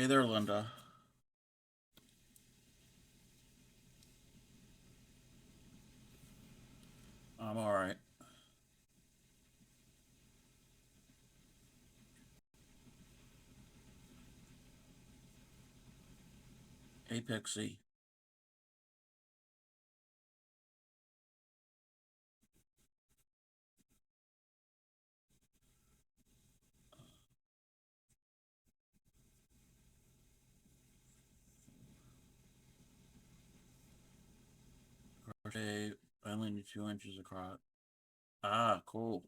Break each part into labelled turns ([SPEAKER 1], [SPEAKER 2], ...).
[SPEAKER 1] Hey there, Linda. I'm all right. Hey, Pixie. Crochet only 2 inches across. Ah, cool.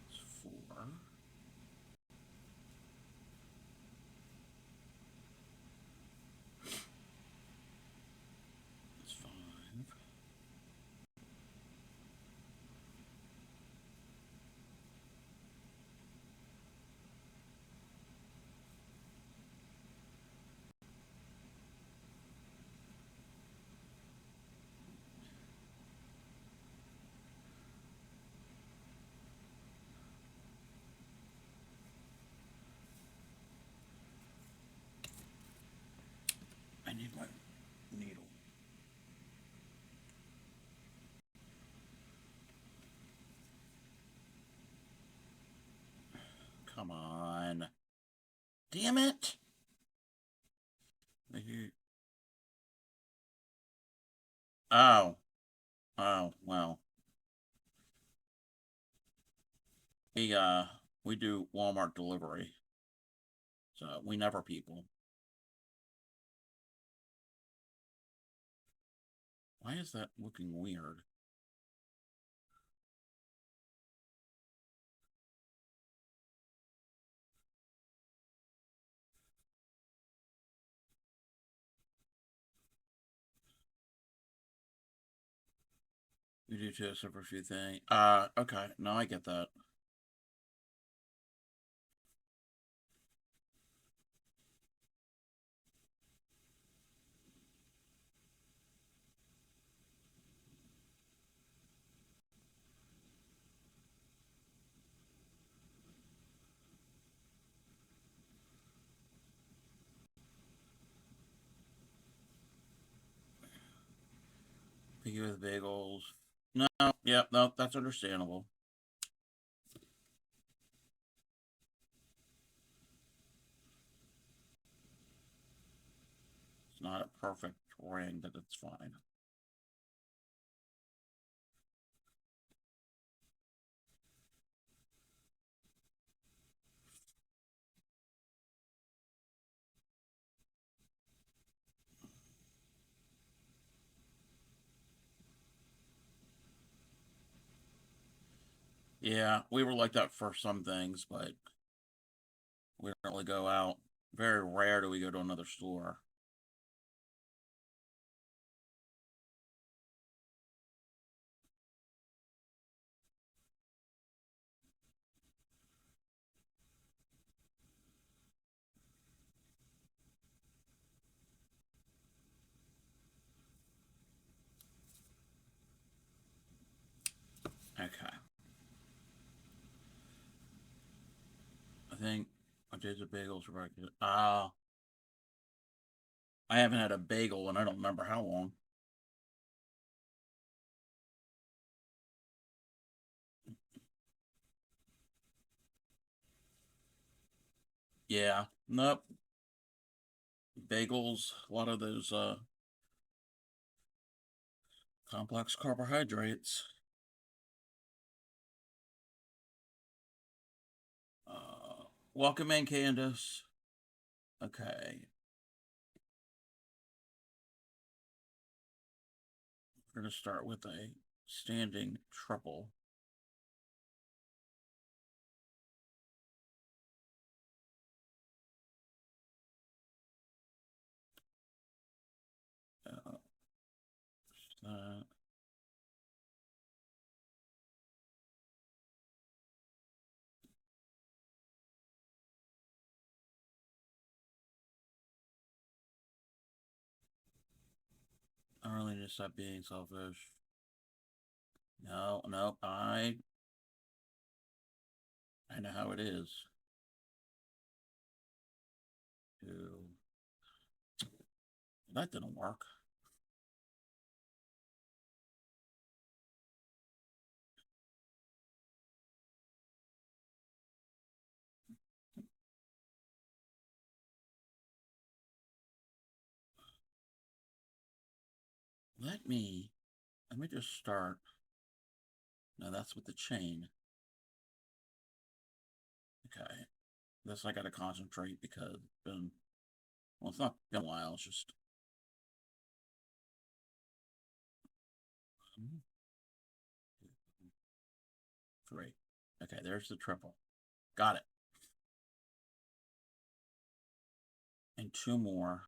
[SPEAKER 1] It's 4. It's 5. I need my needle. Come on. Damn it. Oh. Oh, well. We, uh, we do Walmart delivery. So we never people. Why is that looking weird? We do test for a few things. Okay. No, I get that. Picky with bagels. No, yeah, no, that's understandable. It's not a perfect ring, but it's fine. Yeah, we were like that for some things, but we don't really go out. Very rare do we go to another store. Okay. I think I did the bagels for breakfast. I haven't had a bagel and I don't remember how long. Yeah. Nope. Bagels, a lot of those complex carbohydrates. Welcome in, Candace. Okay. We're going to start with a standing triple. That. I really need to stop being selfish. No, no, I know how it is. That didn't work. Let me just start. No, that's with the chain. Okay. This I gotta concentrate because it's been, well, it's not been a while, it's just 3. Okay, there's the triple. Got it. And 2 more.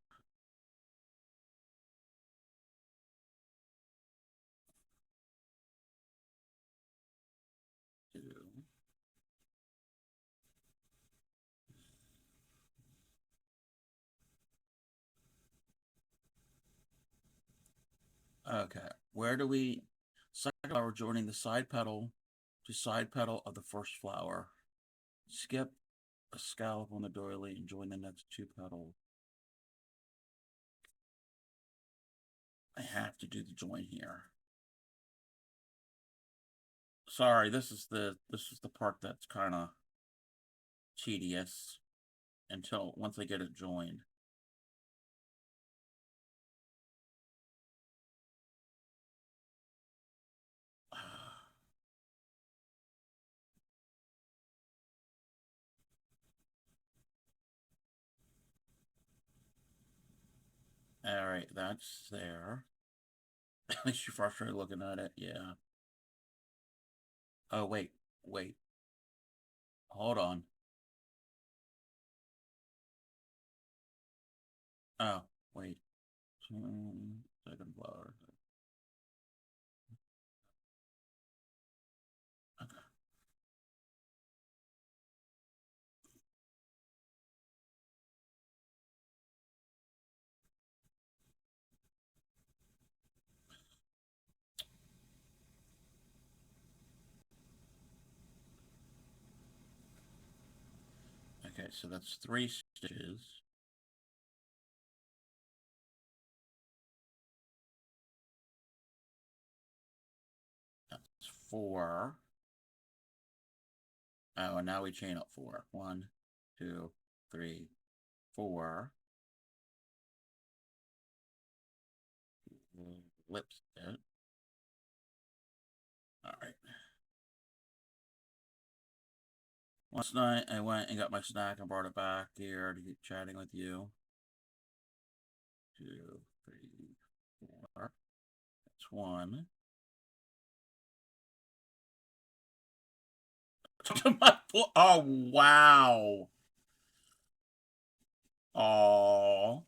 [SPEAKER 1] Two. Okay, where do we, second flower joining the side petal to side petal of the first flower. Skip a scallop on the doily and join the next 2 petals. I have to do the join here. Sorry, this is the part that's kind of tedious until once I get it joined. All right, that's there. At least you're frustrated looking at it, yeah. Oh, wait. Hold on. Oh, wait. Second flower. Okay. Okay, so that's 3 stitches. That's 4. Oh, and now we chain up 4. 1, 2, 3, 4. Lip stitch. All right. Last night I went and got my snack and brought it back here to keep chatting with you. 2, 3, 4. That's 1. Oh, wow. Oh,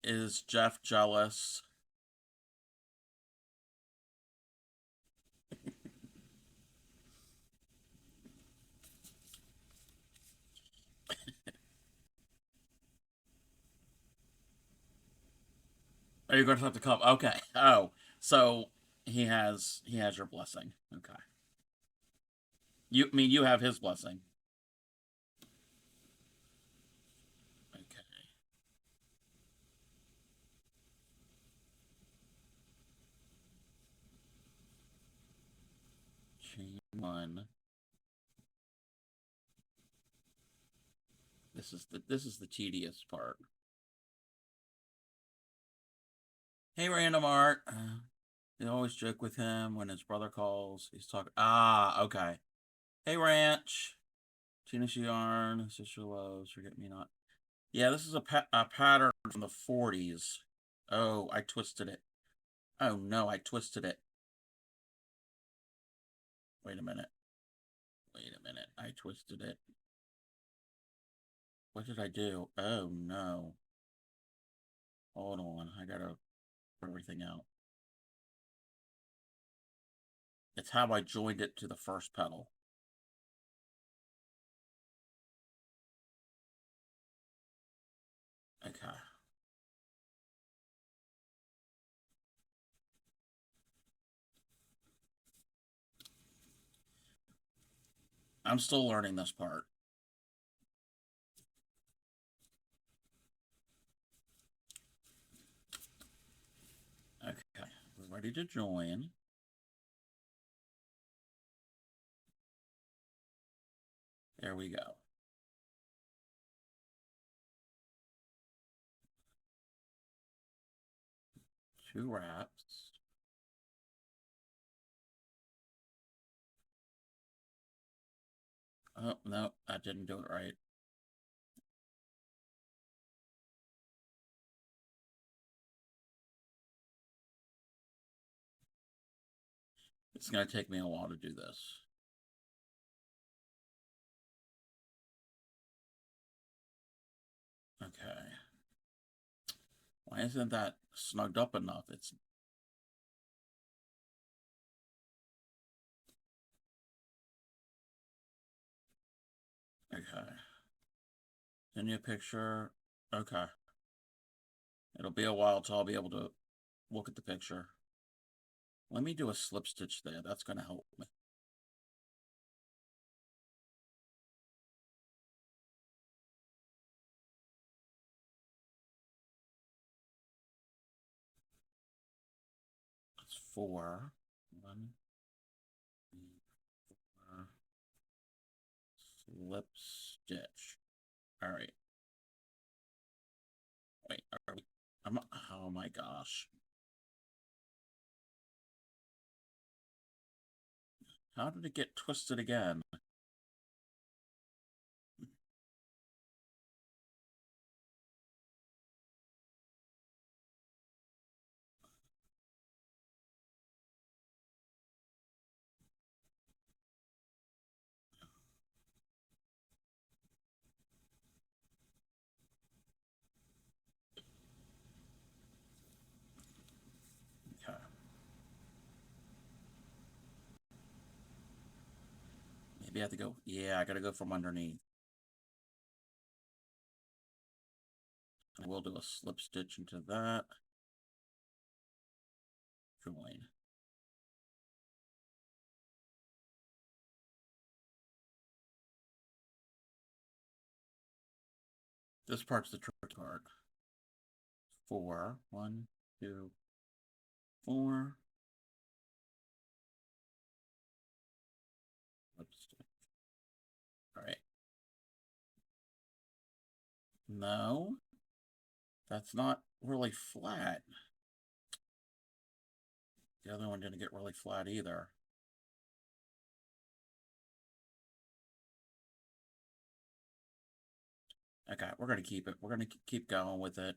[SPEAKER 1] is Jeff jealous? Are you going to have to come? Okay. Oh, so he has your blessing. Okay. You have his blessing. Okay. Chain 1. This is the tedious part. Hey, Random Art. They always joke with him when his brother calls. He's talking. Ah, okay. Hey, Ranch. Tina Yarn. Sister Loves. Forget Me Not. Yeah, this is a pattern from the 40s. Oh, I twisted it. Oh no, I twisted it. Wait a minute. Wait a minute. I twisted it. What did I do? Oh no. Hold on. I gotta put everything out. It's how I joined it to the first pedal. Okay. I'm still learning this part. Okay. We're ready to join. There we go. Two wraps. Oh, no, I didn't do it right. It's going to take me a while to do this. Okay. Why isn't that snugged up enough? It's okay. Send you a picture. Okay. It'll be a while till I'll be able to look at the picture. Let me do a slip stitch there. That's going to help me. It's four. One, three, four. Slip stitch. All right. Wait, are we? Oh my gosh. How did it get twisted again? Okay. Maybe I have to go. Yeah, I gotta go from underneath. I will do a slip stitch into that. Join. This part's the tricky part. Four. One, two, four. Slip stitch. All right. No, that's not really flat. The other one didn't get really flat either. Okay, we're gonna keep it. We're gonna keep going with it.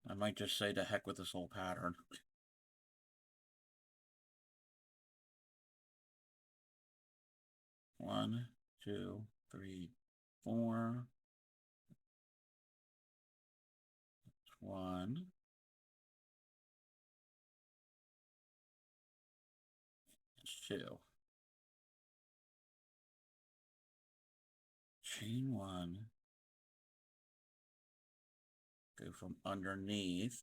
[SPEAKER 1] I might just say to heck with this whole pattern. One, two, three, four. One. Two. Chain one. Go from underneath.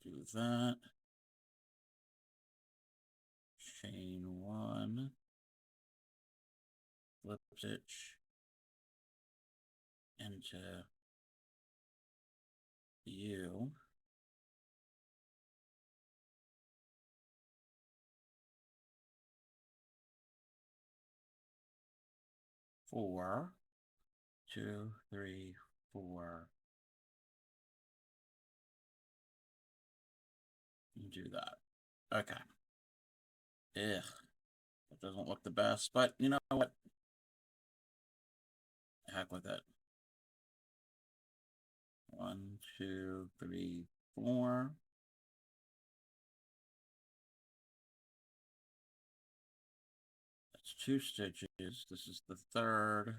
[SPEAKER 1] Do that. Chain one. Flip stitch into you. Four. Two, three, four. And do that. Okay. Ugh. That doesn't look the best, but you know what? Heck with it. 1, 2, 3, 4. That's 2 stitches. This is the third.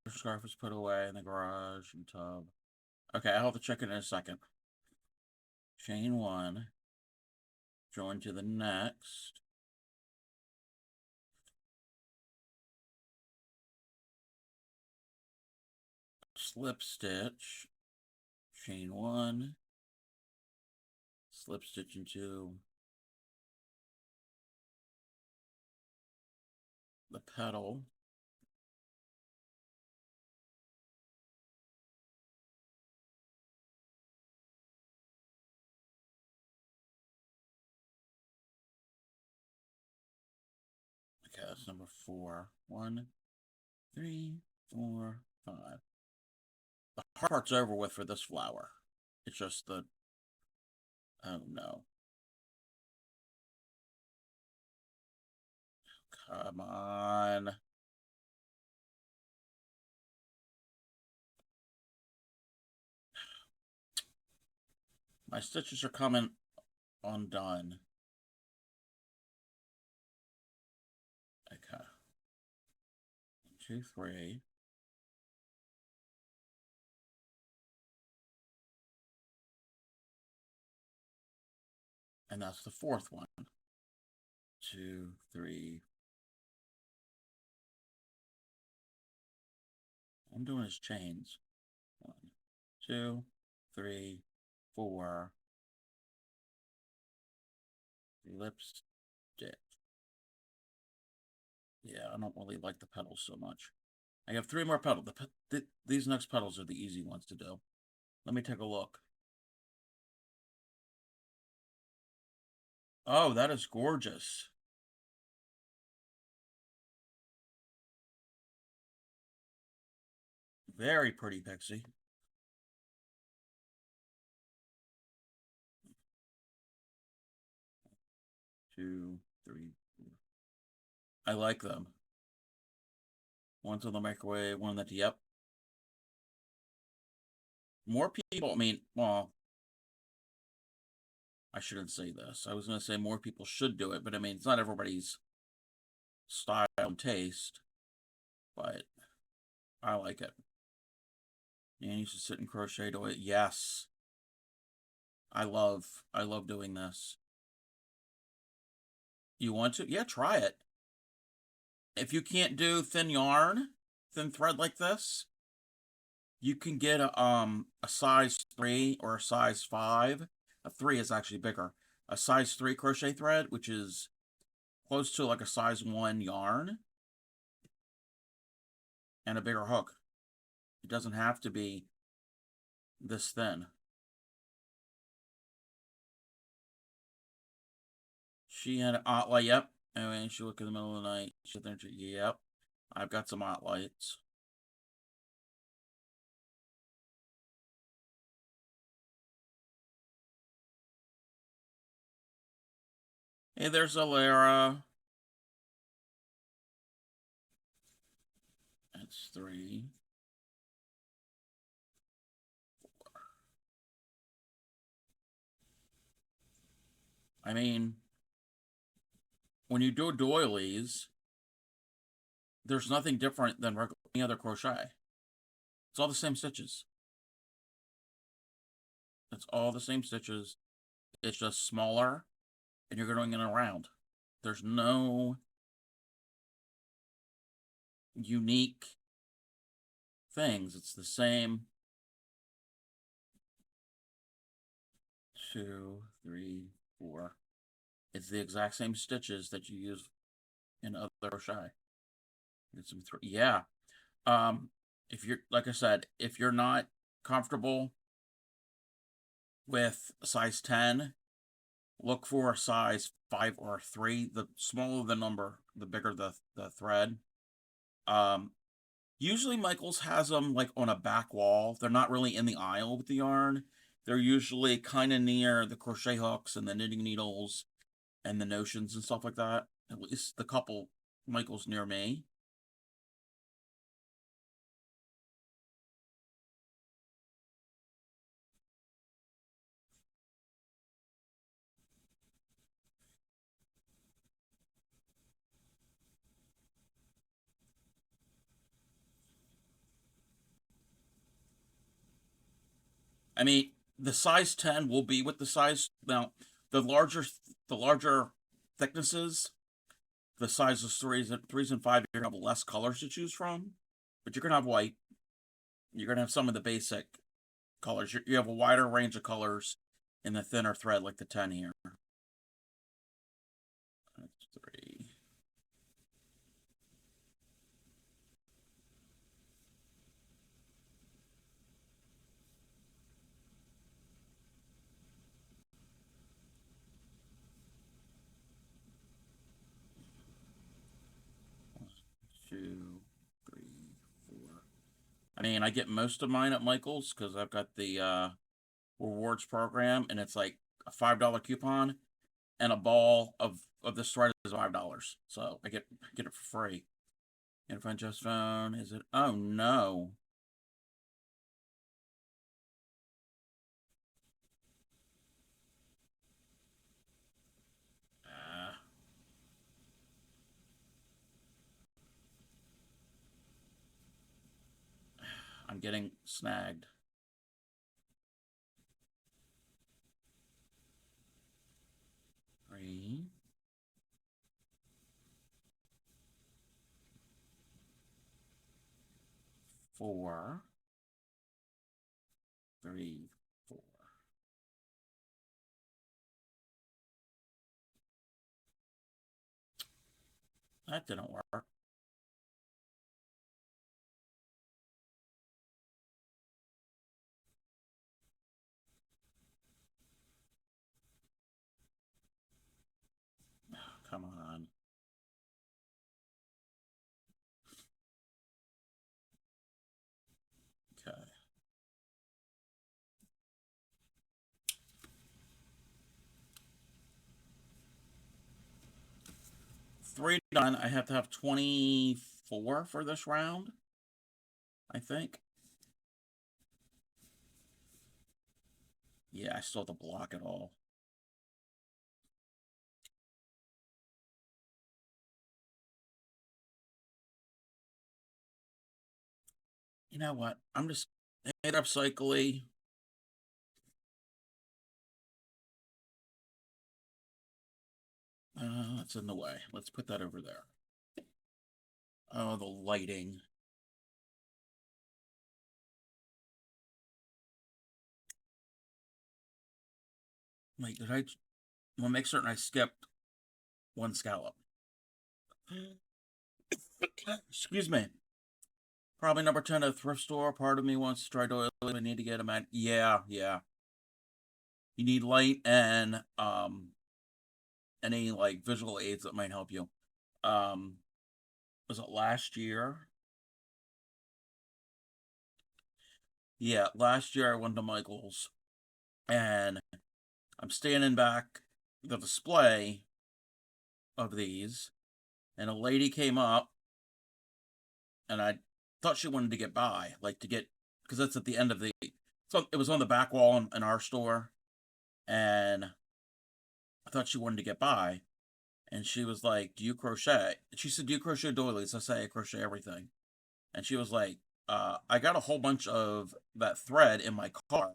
[SPEAKER 1] First scarf is put away in the garage and tub. Okay, I'll have to check it in a second. Chain 1. Join to the next. Slip stitch. Chain 1. Slip stitch into the petal. Okay, that's number 4. 1, 3, 4, 5. The hard part's over with for this flower. It's just the... Oh, no. Come on. My stitches are coming undone. Okay. 2, 3. And that's the fourth one. 2, 3. All I'm doing is chains. 1, 2, 3, 4. Lips stitch. Yeah, I don't really like the petals so much. I have 3 more petals. These next petals are the easy ones to do. Let me take a look. Oh, that is gorgeous. Very pretty, Pixie. Two, three, four. I like them. One's in the microwave, one that, yep. More people, I mean, well, I shouldn't say this. I was going to say more people should do it, but I mean, it's not everybody's style and taste, but I like it. And used to sit and crochet to it. Yes. I love doing this. You want to? Yeah, try it. If you can't do thin yarn, thin thread like this, you can get a size 3 or a size 5. A 3 is actually bigger. A size 3 crochet thread, which is close to like a size 1 yarn, and a bigger hook. It doesn't have to be this thin. She had an outlet, yep. Anyway, she woke in the middle of the night. She said, yep, I've got some hot lights. Hey, there's Alara. That's 3. 4. I mean, when you do doilies, there's nothing different than any other crochet. It's all the same stitches. It's all the same stitches. It's just smaller, and you're going in around. There's no unique things. It's the same. 2, 3, 4. It's the exact same stitches that you use in other crochet. Get some yeah. If you're, like I said, if you're not comfortable with size 10, look for a size 5 or 3. The smaller the number, the bigger the thread. Usually Michaels has them like on a back wall. They're not really in the aisle with the yarn. they're usually kind of near the crochet hooks and the knitting needles and the notions and stuff like that. At least the couple Michaels near me. I mean, the size 10 will be with the size now. The larger the larger thicknesses, the sizes threes and five, you're gonna have less colors to choose from, but you're gonna have white. You're gonna have some of the basic colors. You have a wider range of colors in the thinner thread, like the 10 here. That's 3. 1, 2, 3, 4. I mean, I get most of mine at Michael's because I've got the rewards program, and it's like a $5 coupon, and a ball of this thread is $5. So I get it for free. And if I just found, is it? Oh no. Uh, I'm getting snagged. 3, 4, 3, 4. That didn't work. Come on. Okay. 3 done. I have to have 24 for this round, I think. Yeah, I still have to block it all. You know what? I'm just hit up cyclically. That's in the way. Let's put that over there. Oh, the lighting. Wait, did I want to make certain I skipped one scallop? Excuse me. Probably number 10 at a thrift store. Part of me wants to try Doily. I need to get them at. Yeah, yeah. You need light and any like visual aids that might help you. Um, was it last year? Yeah, last year I went to Michael's and I'm standing back the display of these, and a lady came up, and I thought she wanted to get by, like to get, because that's at the end of the. So it was on the back wall in our store, and I thought she wanted to get by, and she was like, "Do you crochet?" She said, "Do you crochet doilies?" I say, "I crochet everything," and she was like, "I got a whole bunch of that thread in my car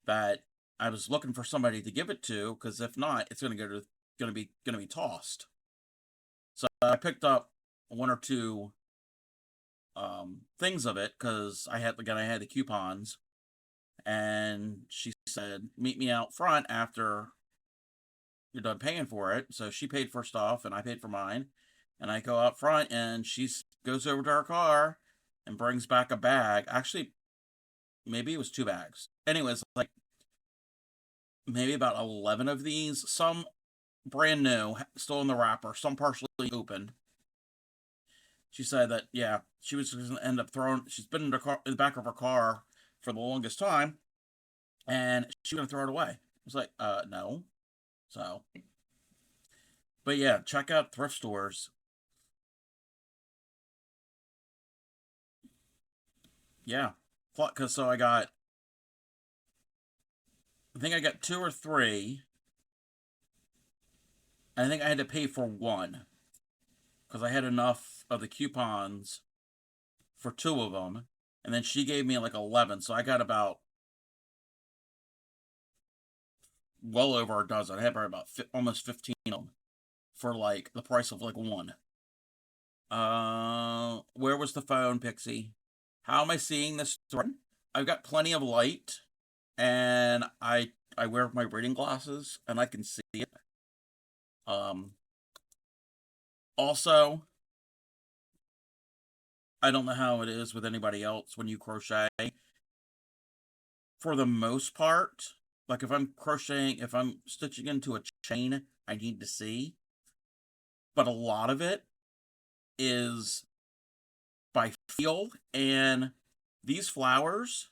[SPEAKER 1] that I was looking for somebody to give it to, because if not, it's gonna be tossed." So I picked up one or two things of it because I had the coupons, and she said, "Meet me out front after you're done paying for it." So she paid for stuff and I paid for mine, and I go out front and she goes over to her car and brings back a bag. Actually, maybe it was 2 bags. Anyways, like maybe about 11 of these, some brand new, still in the wrapper, some partially open. She said that, yeah, she was going to end up throwing. She's been in the back of her car for the longest time, and she was gonna throw it away. I was like, no. So, but yeah, check out thrift stores. Yeah, because so I think I got two or three. And I think I had to pay for one because I had enough of the coupons for two of them, and then she gave me like 11, so I got about well over a dozen. I had probably about almost 15 of them for like the price of like one. Where was the phone, Pixie? How am I seeing this thread? I've got plenty of light, and I wear my reading glasses, and I can see it. Um, Also, I don't know how it is with anybody else when you crochet. For the most part, like if I'm crocheting, if I'm stitching into a chain, I need to see. But a lot of it is by feel, and these flowers,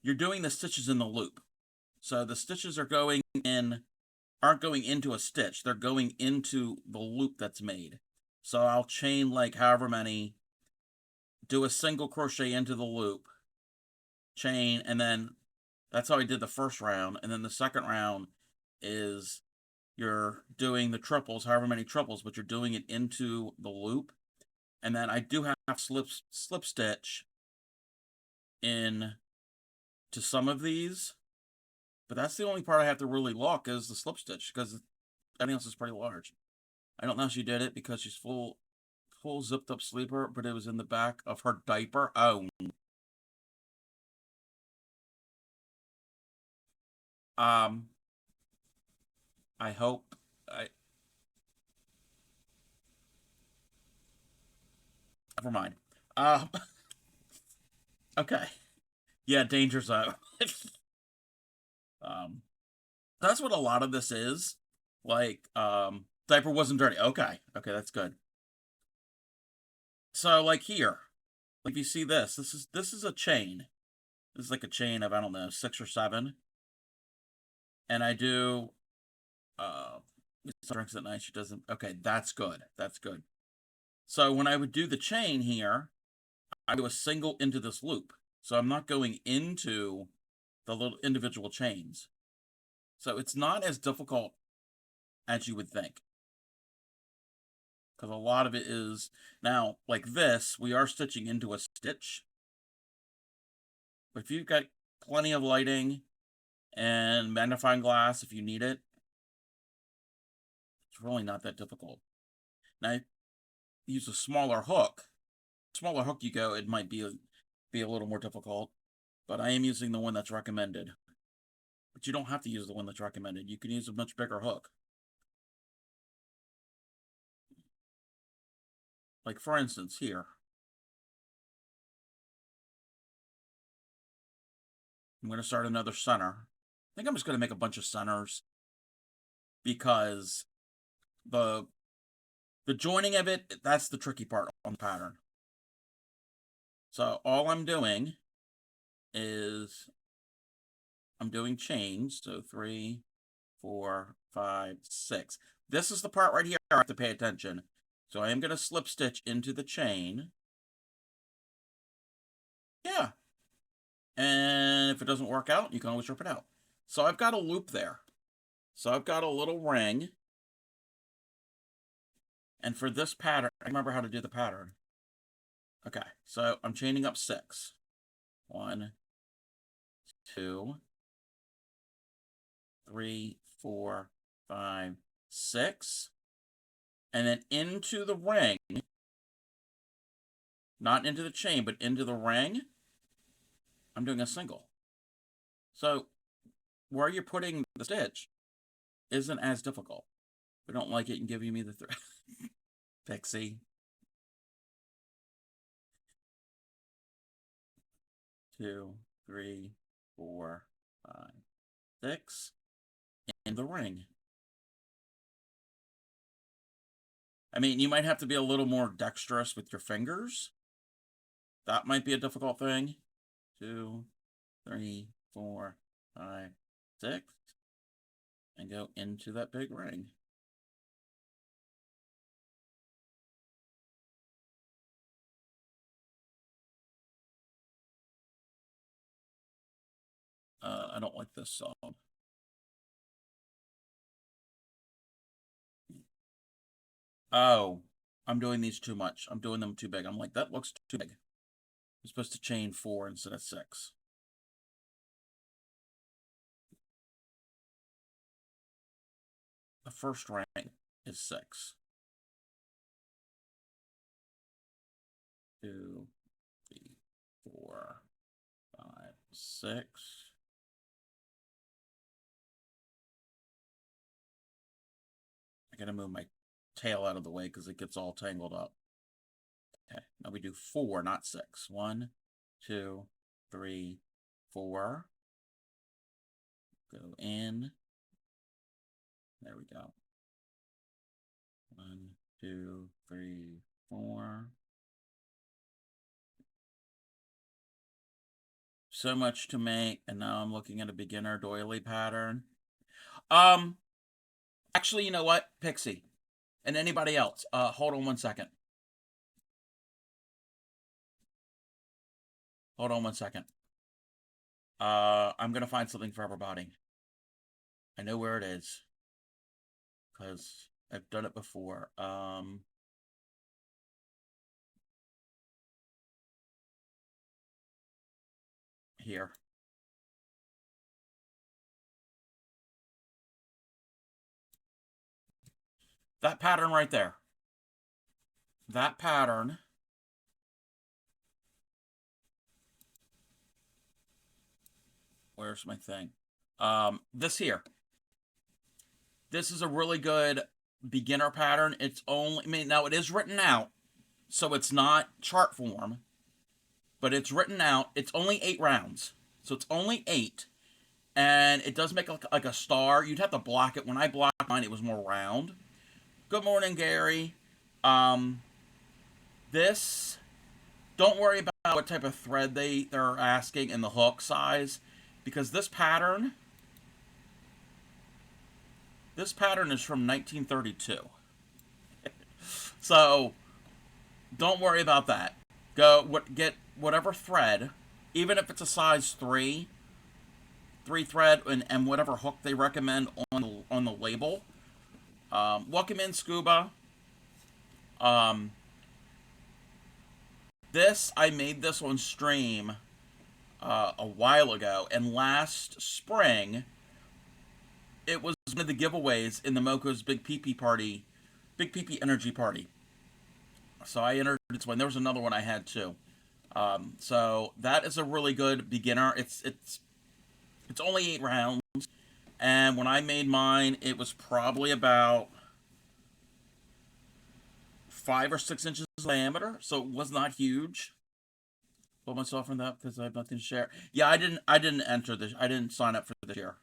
[SPEAKER 1] you're doing the stitches in the loop. So the stitches are going in, aren't going into a stitch, they're going into the loop that's made. So I'll chain like however many, do a single crochet into the loop, chain, and then that's how I did the first round. And then the second round is you're doing the triples, however many triples, but you're doing it into the loop. And then I do have slip stitch in to some of these, but that's the only part I have to really look is the slip stitch because everything else is pretty large. I don't know if she did it because she's full zipped up sleeper, but it was in the back of her diaper. Oh, um, I hope I never mind. Um, okay, yeah, danger zone. um, that's what a lot of this is. Like, diaper wasn't dirty. Okay, okay, that's good. So, like here, like if you see this, this is a chain. This is like a chain of I don't know 6 or 7, and I do uh drinks at night. She doesn't. Okay, that's good. That's good. So when I would do the chain here, I do a single into this loop. So I'm not going into the little individual chains. So it's not as difficult as you would think. Because a lot of it is now like this, we are stitching into a stitch. But if you've got plenty of lighting and magnifying glass, if you need it, it's really not that difficult. Now, use a smaller hook. Smaller hook you go, it might be a little more difficult. But I am using the one that's recommended. But you don't have to use the one that's recommended. You can use a much bigger hook. Like for instance, here. I'm going to start another center. I think I'm just going to make a bunch of centers because the the joining of it, that's the tricky part on the pattern. So all I'm doing is I'm doing chains. So 3, 4, 5, 6. This is the part right here I have to pay attention. So I am going to slip stitch into the chain. Yeah. And if it doesn't work out, you can always rip it out. So I've got a loop there. So I've got a little ring. And for this pattern, I remember how to do the pattern. Okay, so I'm chaining up 6. 1, 2, 3, 4, 5, 6. And then into the ring, not into the chain, but into the ring, I'm doing a single. So where you're putting the stitch isn't as difficult. If you don't like it, you can give me the thread. Pixie. 2, 3, 4, 5, 6. In the ring. I mean, you might have to be a little more dexterous with your fingers. That might be a difficult thing. 2, 3, 4, 5, 6, and go into that big ring. I don't like this song. Oh, I'm doing these too much. I'm doing them too big. I'm like, that looks too big. I'm supposed to chain 4 instead of 6. The first ring is 6. 2, 3, 4, 5, 6. I gotta move my tail out of the way because it gets all tangled up. Okay, now we do 4, not 6. 1, 2, 3, 4. Go in. There we go. 1, 2, 3, 4. So much to make, and now I'm looking at a beginner doily pattern. Actually, you know what, Pixie, and anybody else, hold on 1 second. Hold on 1 second. I'm gonna find something for everybody. I know where it is, because I've done it before. Here. That pattern right there. That pattern. Where's my thing? This here. This is a really good beginner pattern. It's only, I mean, now it is written out, so it's not chart form, but it's written out. It's only 8 rounds, so it's only 8, and it does make like a star. You'd have to block it. When I blocked mine, it was more round. Good morning, Gary. This, don't worry about what type of thread they're asking and the hook size, because this pattern is from 1932. So don't worry about that. Get whatever thread, even if it's a size 3 thread, and whatever hook they recommend on the label. Welcome in, Scuba. This, I made this on stream a while ago, and last spring it was one of the giveaways in the Moco's Big PP party, Big PP Energy Party. So I entered this one. There was another one I had too. So that is a really good beginner. It's only 8 rounds, and when I made mine, it was probably about 5 or 6 inches diameter, so it was not huge. Put myself in that because I have nothing to share. Yeah, I didn't enter this. I didn't sign up for this year.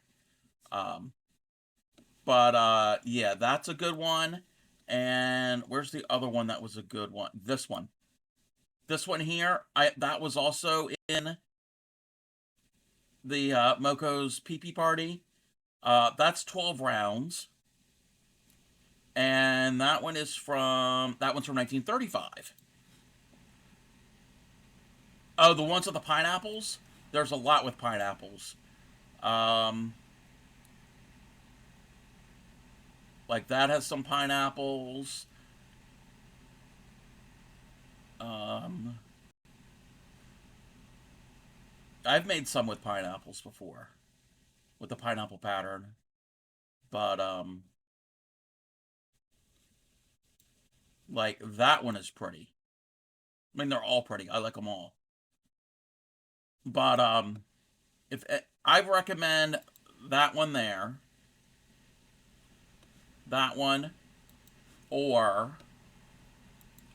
[SPEAKER 1] But yeah, that's a good one. And where's the other one that was a good one? This one. This one here, that was also in the Moco's PP party. That's 12 rounds. And that one's from 1935. Oh, the ones with the pineapples? There's a lot with pineapples. Like that has some pineapples. I've made some with pineapples before, with the pineapple pattern. But like that one is pretty. I mean, they're all pretty. I like them all. But if I recommend that one there, that one, or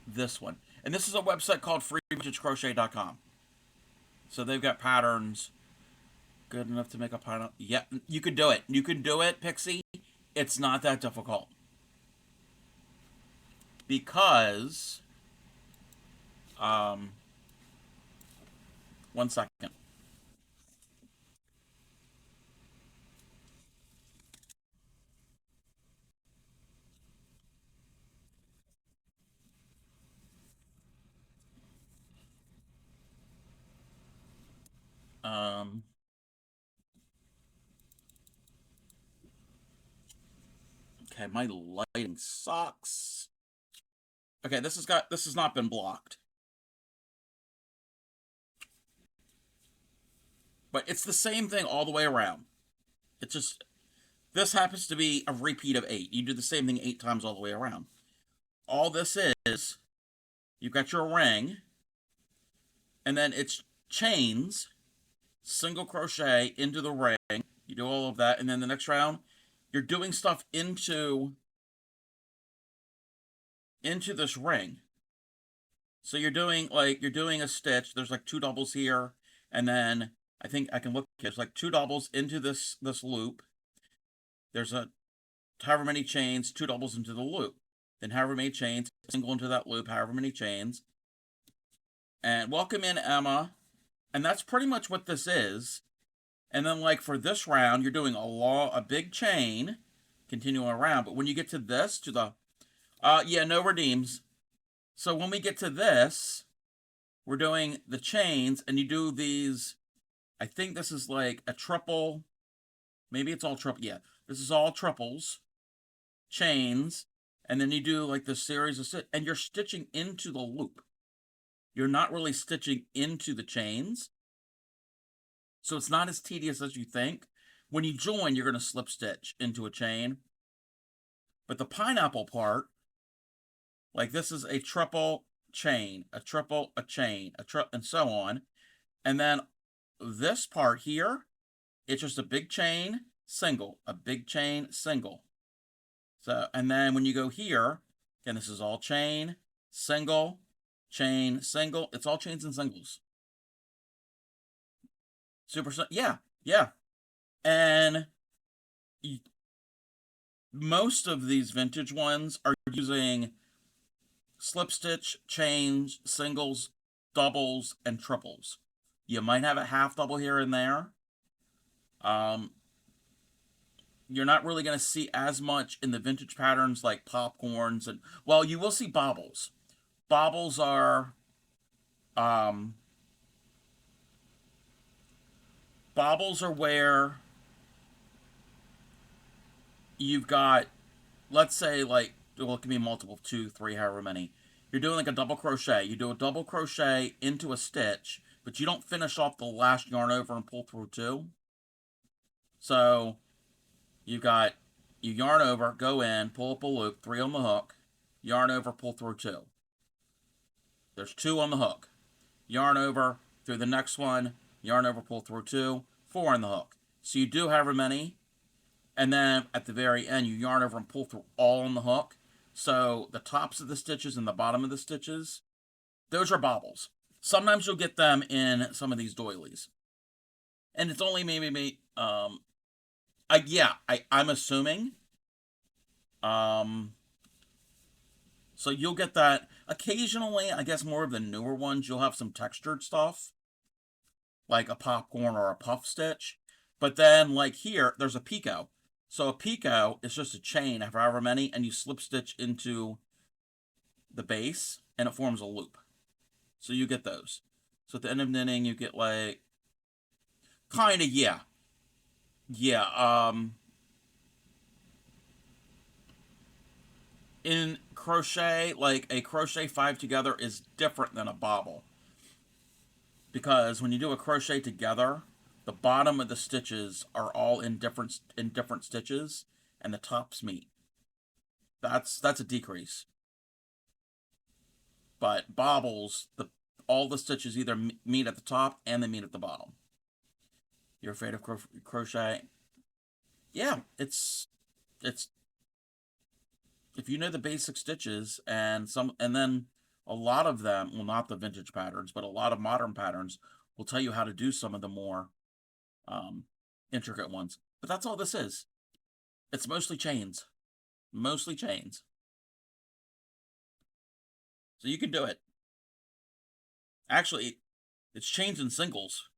[SPEAKER 1] this one. And this is a website called freevintagecrochet.com. So they've got patterns good enough to make a pineapple. Yeah, you could do it. You can do it, Pixie. It's not that difficult. Because, 1 second. Okay, my lighting sucks. Okay, this has not been blocked. But it's the same thing all the way around. It's just this happens to be a repeat of 8. You do the same thing 8 times all the way around. All this is, you've got your ring, and then it's chains, single crochet into the ring. You do all of that, and then the next round, you're doing stuff into this ring. So you're doing a stitch. There's like 2 doubles here, and then I think I can look. There's like 2 doubles into this loop. There's a however many chains, 2 doubles into the loop. Then however many chains, single into that loop, however many chains. And welcome in, Emma. And that's pretty much what this is. And then like for this round, you're doing a big chain, continuing around. But when you get to this, to the, yeah, no redeems. So when we get to this, we're doing the chains, and you do these, I think this is like a triple, maybe it's all triple, yeah. This is all triples, chains, and then you do like this series of and you're stitching into the loop. You're not really stitching into the chains. So it's not as tedious as you think. When you join, you're going to slip stitch into a chain. But the pineapple part, like this is a triple chain, a triple, a chain, and so on. And then this part here, it's just a big chain, single, a big chain, single. So, and then when you go here, again, this is all chain, single, chain, single. It's all chains and singles. Yeah, yeah. And most of these vintage ones are using slip stitch, chains, singles, doubles, and triples. You might have a half double here and there. You're not really going to see as much in the vintage patterns like popcorns and, well, you will see bobbles. Bobbles are where you've got, let's say, like, well, it can be multiple, 2, 3, however many. You're doing like a double crochet. You do a double crochet into a stitch, but you don't finish off the last yarn over and pull through 2. So you yarn over, go in, pull up a loop, 3 on the hook, yarn over, pull through 2. There's 2 on the hook. Yarn over through the next one, yarn over, pull through 2, 4 on the hook. So you do however many, and then at the very end, you yarn over and pull through all on the hook. So the tops of the stitches and the bottom of the stitches, those are bobbles. Sometimes you'll get them in some of these doilies. And it's only maybe, I'm assuming. So you'll get that. Occasionally, I guess more of the newer ones, you'll have some textured stuff, like a popcorn or a puff stitch. But then, like here, there's a picot. So a picot is just a chain of however many, and you slip stitch into the base, and it forms a loop. So you get those. So at the end of knitting, you get like, kind of, yeah. Yeah, in crochet, like a crochet 5 together is different than a bobble. Because when you do a crochet together, the bottom of the stitches are all in different stitches, and the tops meet. That's a decrease. But bobbles, all the stitches either meet at the top and they meet at the bottom. You're afraid of crochet? Yeah, it's if you know the basic stitches, and then a lot of them, well, not the vintage patterns, but a lot of modern patterns will tell you how to do some of the more intricate ones. But that's all this is. It's mostly chains. Mostly chains. So you can do it. Actually, it's chains and singles.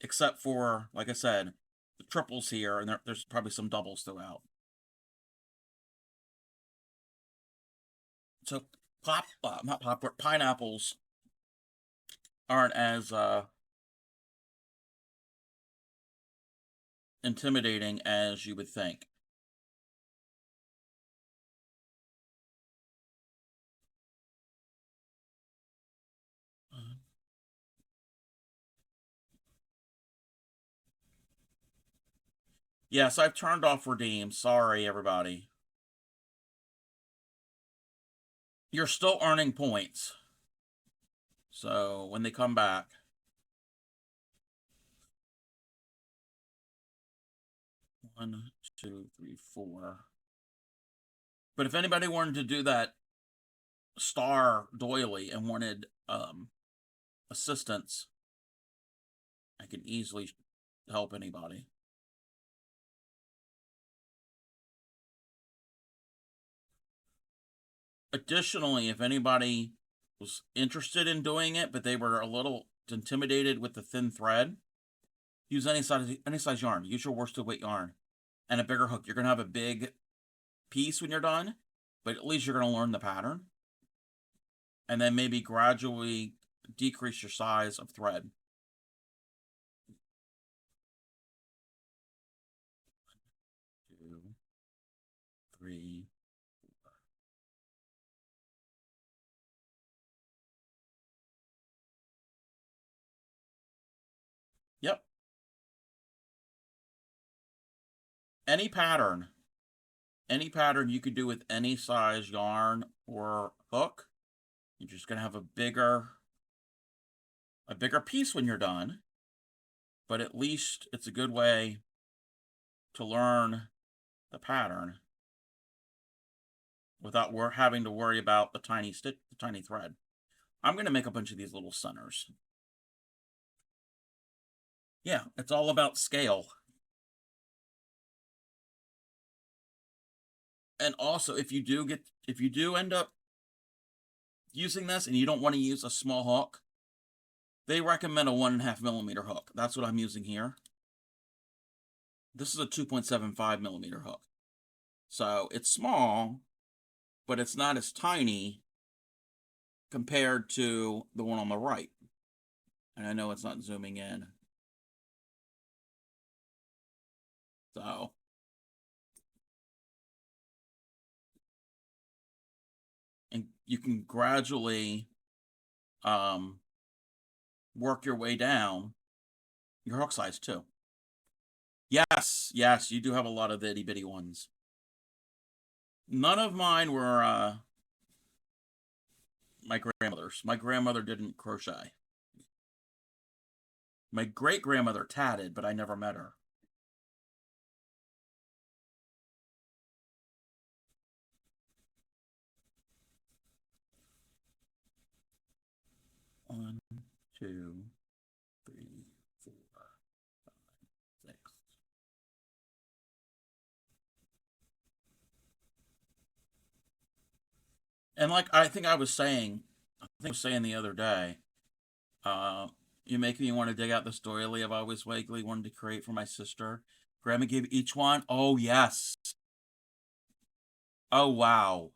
[SPEAKER 1] Except for, like I said, the triples here, and there's probably some doubles throughout. So not popcorn, pineapples aren't as intimidating as you would think. Yes, I've turned off redeem. Sorry, everybody. You're still earning points. So when they come back. 1, 2, 3, 4. But if anybody wanted to do that star doily and wanted assistance, I can easily help anybody. Additionally, if anybody was interested in doing it, but they were a little intimidated with the thin thread, use any size yarn. Use your worsted weight yarn and a bigger hook. You're gonna have a big piece when you're done, but at least you're gonna learn the pattern, and then maybe gradually decrease your size of thread. 2, 3. Yep. Any pattern you could do with any size yarn or hook. You're just gonna have a bigger piece when you're done, but at least it's a good way to learn the pattern without having to worry about the tiny thread. I'm gonna make a bunch of these little centers. Yeah, it's all about scale. And also, if you do end up using this and you don't want to use a small hook, they recommend a 1.5 millimeter hook. That's what I'm using here. This is a 2.75 millimeter hook. So it's small, but it's not as tiny compared to the one on the right. And I know it's not zooming in. So and you can gradually work your way down your hook size too. Yes, you do have a lot of the itty bitty ones. None of mine were my grandmother's. My grandmother didn't crochet. My great grandmother tatted, but I never met her. One, 2, 3, 4, 5, 6. And like I think I was saying, the other day, you make me want to dig out this doily I've always vaguely wanted to create for my sister. Grandma gave each one. Oh yes. Oh wow.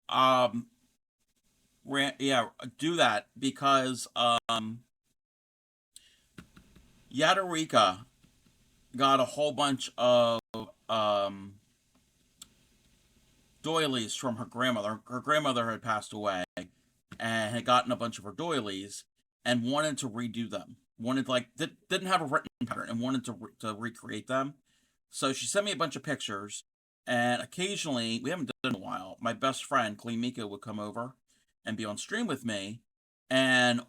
[SPEAKER 1] Um, yeah, do that because Yadarika got a whole bunch of um doilies from her grandmother. Her grandmother had passed away and had gotten a bunch of her doilies and wanted to redo them. Wanted like didn't have a written pattern and wanted to recreate them. So she sent me a bunch of pictures, and occasionally we haven't done it in a while. My best friend Clean Mika would come over and be on stream with me, and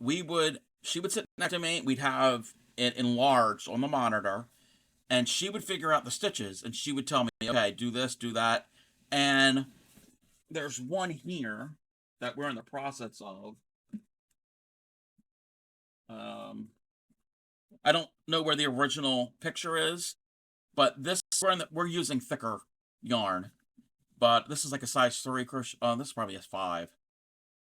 [SPEAKER 1] she would sit next to me. We'd have it enlarged on the monitor, and she would figure out the stitches, and she would tell me, okay, do this, do that, and there's one here that we're in the process of. I don't know where the original picture is, but we're using thicker yarn. But this is like a size 3 crochet. This is probably a 5.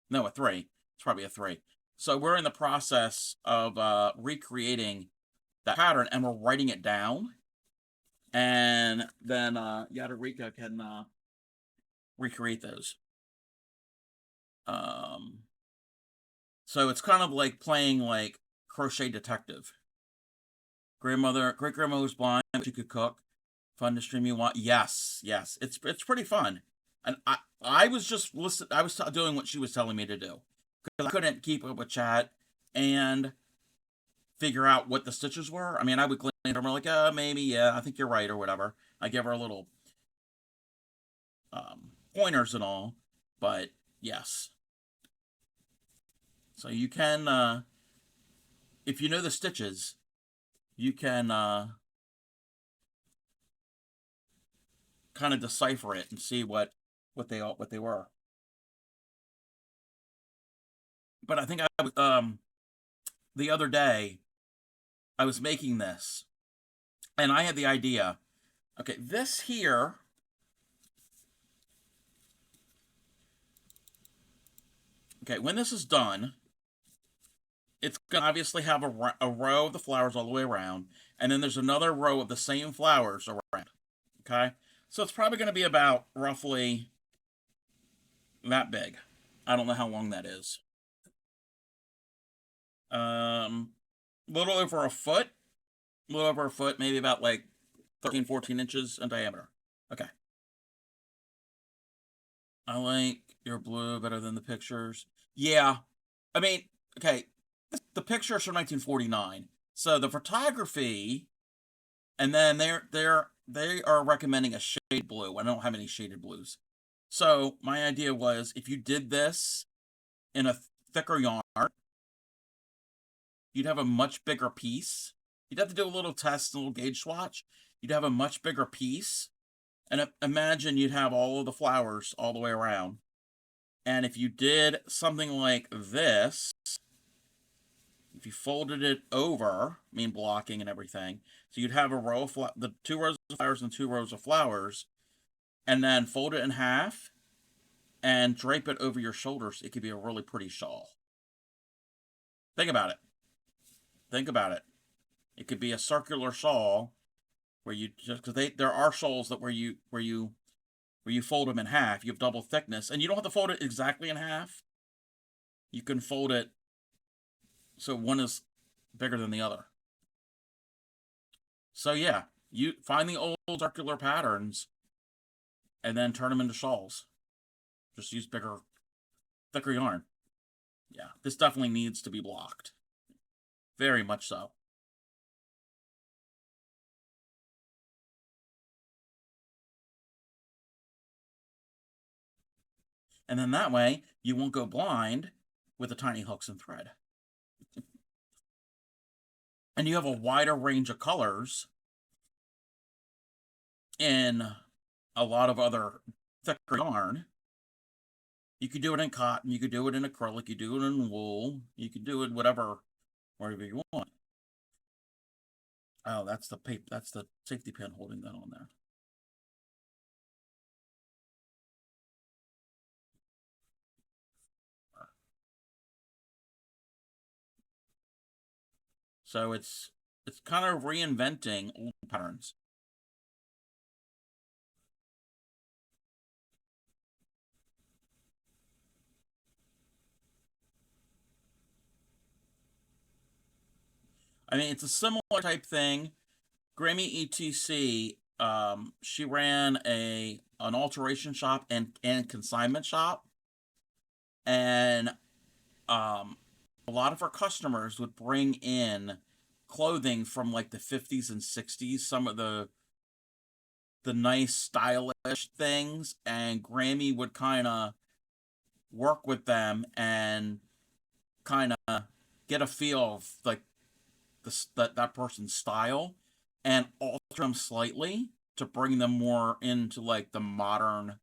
[SPEAKER 1] No, a 3. It's probably a 3. So we're in the process of recreating that pattern, and we're writing it down. And then Yadarika can recreate those. So it's kind of like playing like crochet detective. Great grandmother was blind. She could cook. Fun to stream you want. Yes, yes. It's pretty fun. And I was just listen. I was doing what she was telling me to do because I couldn't keep up with chat and figure out what the stitches were. I mean, I would glance at them like, maybe, yeah, I think you're right or whatever. I give her a little pointers and all, but yes. So you can, if you know the stitches, you can kind of decipher it and see what they were. But I think I was the other day I was making this, and I had the idea. Okay, this here. Okay, when this is done, it's gonna obviously have a row of the flowers all the way around, and then there's another row of the same flowers around. Okay, so it's probably gonna be about roughly that big. I don't know how long that is. A little over a foot, a little over a foot, maybe about like 13, 14 inches in diameter. Okay. I like your blue better than the pictures. Yeah. I mean, okay, the pictures from 1949. So the photography, and then they are recommending a shade blue. I don't have any shaded blues. So my idea was if you did this in a thicker yarn, you'd have a much bigger piece. You'd have to do a little test, a little gauge swatch. You'd have a much bigger piece. And imagine you'd have all of the flowers all the way around. And if you did something like this, if you folded it over, I mean blocking and everything, so you'd have a row of the 2 rows of flowers and 2 rows of flowers, and then fold it in half and drape it over your shoulders. It could be a really pretty shawl. Think about it. Think about it. It could be a circular shawl where you just because there are shawls that where you fold them in half. You have double thickness, and you don't have to fold it exactly in half. You can fold it so one is bigger than the other. So yeah, you find the old circular patterns and then turn them into shawls. Just use bigger, thicker yarn. Yeah, this definitely needs to be blocked. Very much so. And then that way, you won't go blind with the tiny hooks and thread. And you have a wider range of colors in a lot of other thicker yarn. You could do it in cotton, you could do it in acrylic, you do it in wool, you could do it wherever you want. Oh, that's the paper, that's the safety pin holding that on there. So it's kind of reinventing old patterns. I mean, it's a similar type thing. Grammy ETC, she ran an alteration shop and consignment shop, and a lot of her customers would bring in clothing from like the 50s and 60s, some of the nice stylish things, and Grammy would kind of work with them and kind of get a feel of like that person's style and alter them slightly to bring them more into like the modern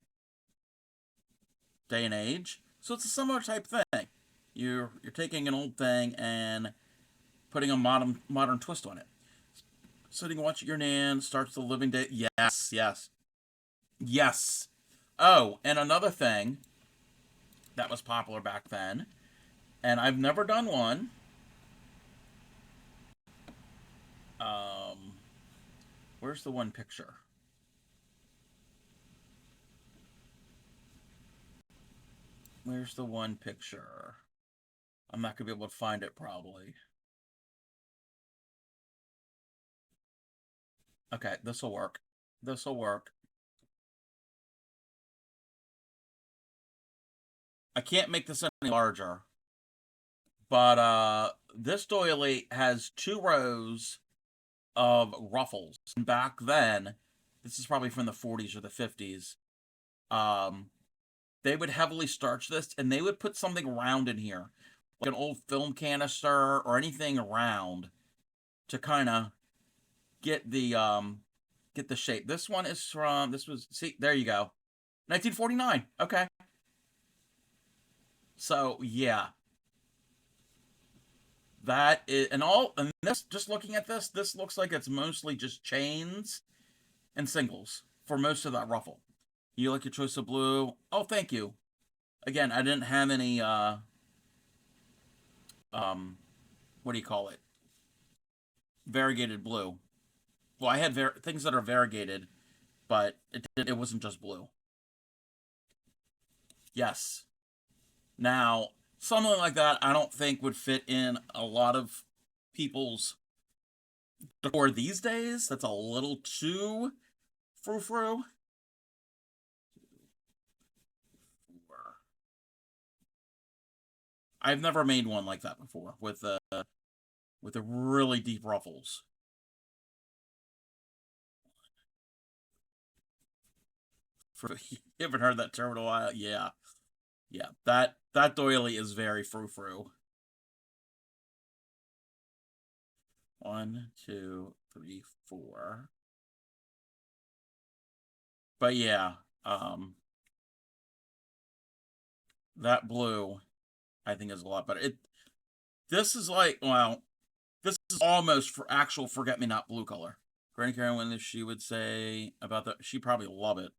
[SPEAKER 1] day and age. So it's a similar type thing. You're taking an old thing and putting a modern twist on it. Sitting watching your nan starts the living day. Yes, yes, yes. Oh, and another thing that was popular back then, and I've never done one. Um, where's the one picture? Where's the one picture? I'm not gonna be able to find it probably. Okay, this will work. This will work. I can't make this any larger, but this doily has 2 rows of ruffles. And back then, this is probably from the 40s or the 50s. Um, they would heavily starch this, and they would put something round in here, like an old film canister or anything around, to kind of get the shape. This one is from this was see there you go, 1949. Okay, so yeah, that is and this just looking at this looks like it's mostly just chains and singles for most of that ruffle. You like your choice of blue? Oh, thank you. Again, I didn't have any um what do you call it? Variegated blue. Well, I had things that are variegated, but it wasn't just blue. Yes. Now, something like that I don't think would fit in a lot of people's decor these days. That's a little too frou-frou. I've never made one like that before with the really deep ruffles. You haven't heard that term in a while? Yeah. Yeah. That doily is very frou-frou. 1, 2, 3, 4. But yeah, that blue I think is a lot better. This is like, well, this is almost for actual forget me not blue color. Granny Karen, if she would say about that, she'd probably love it.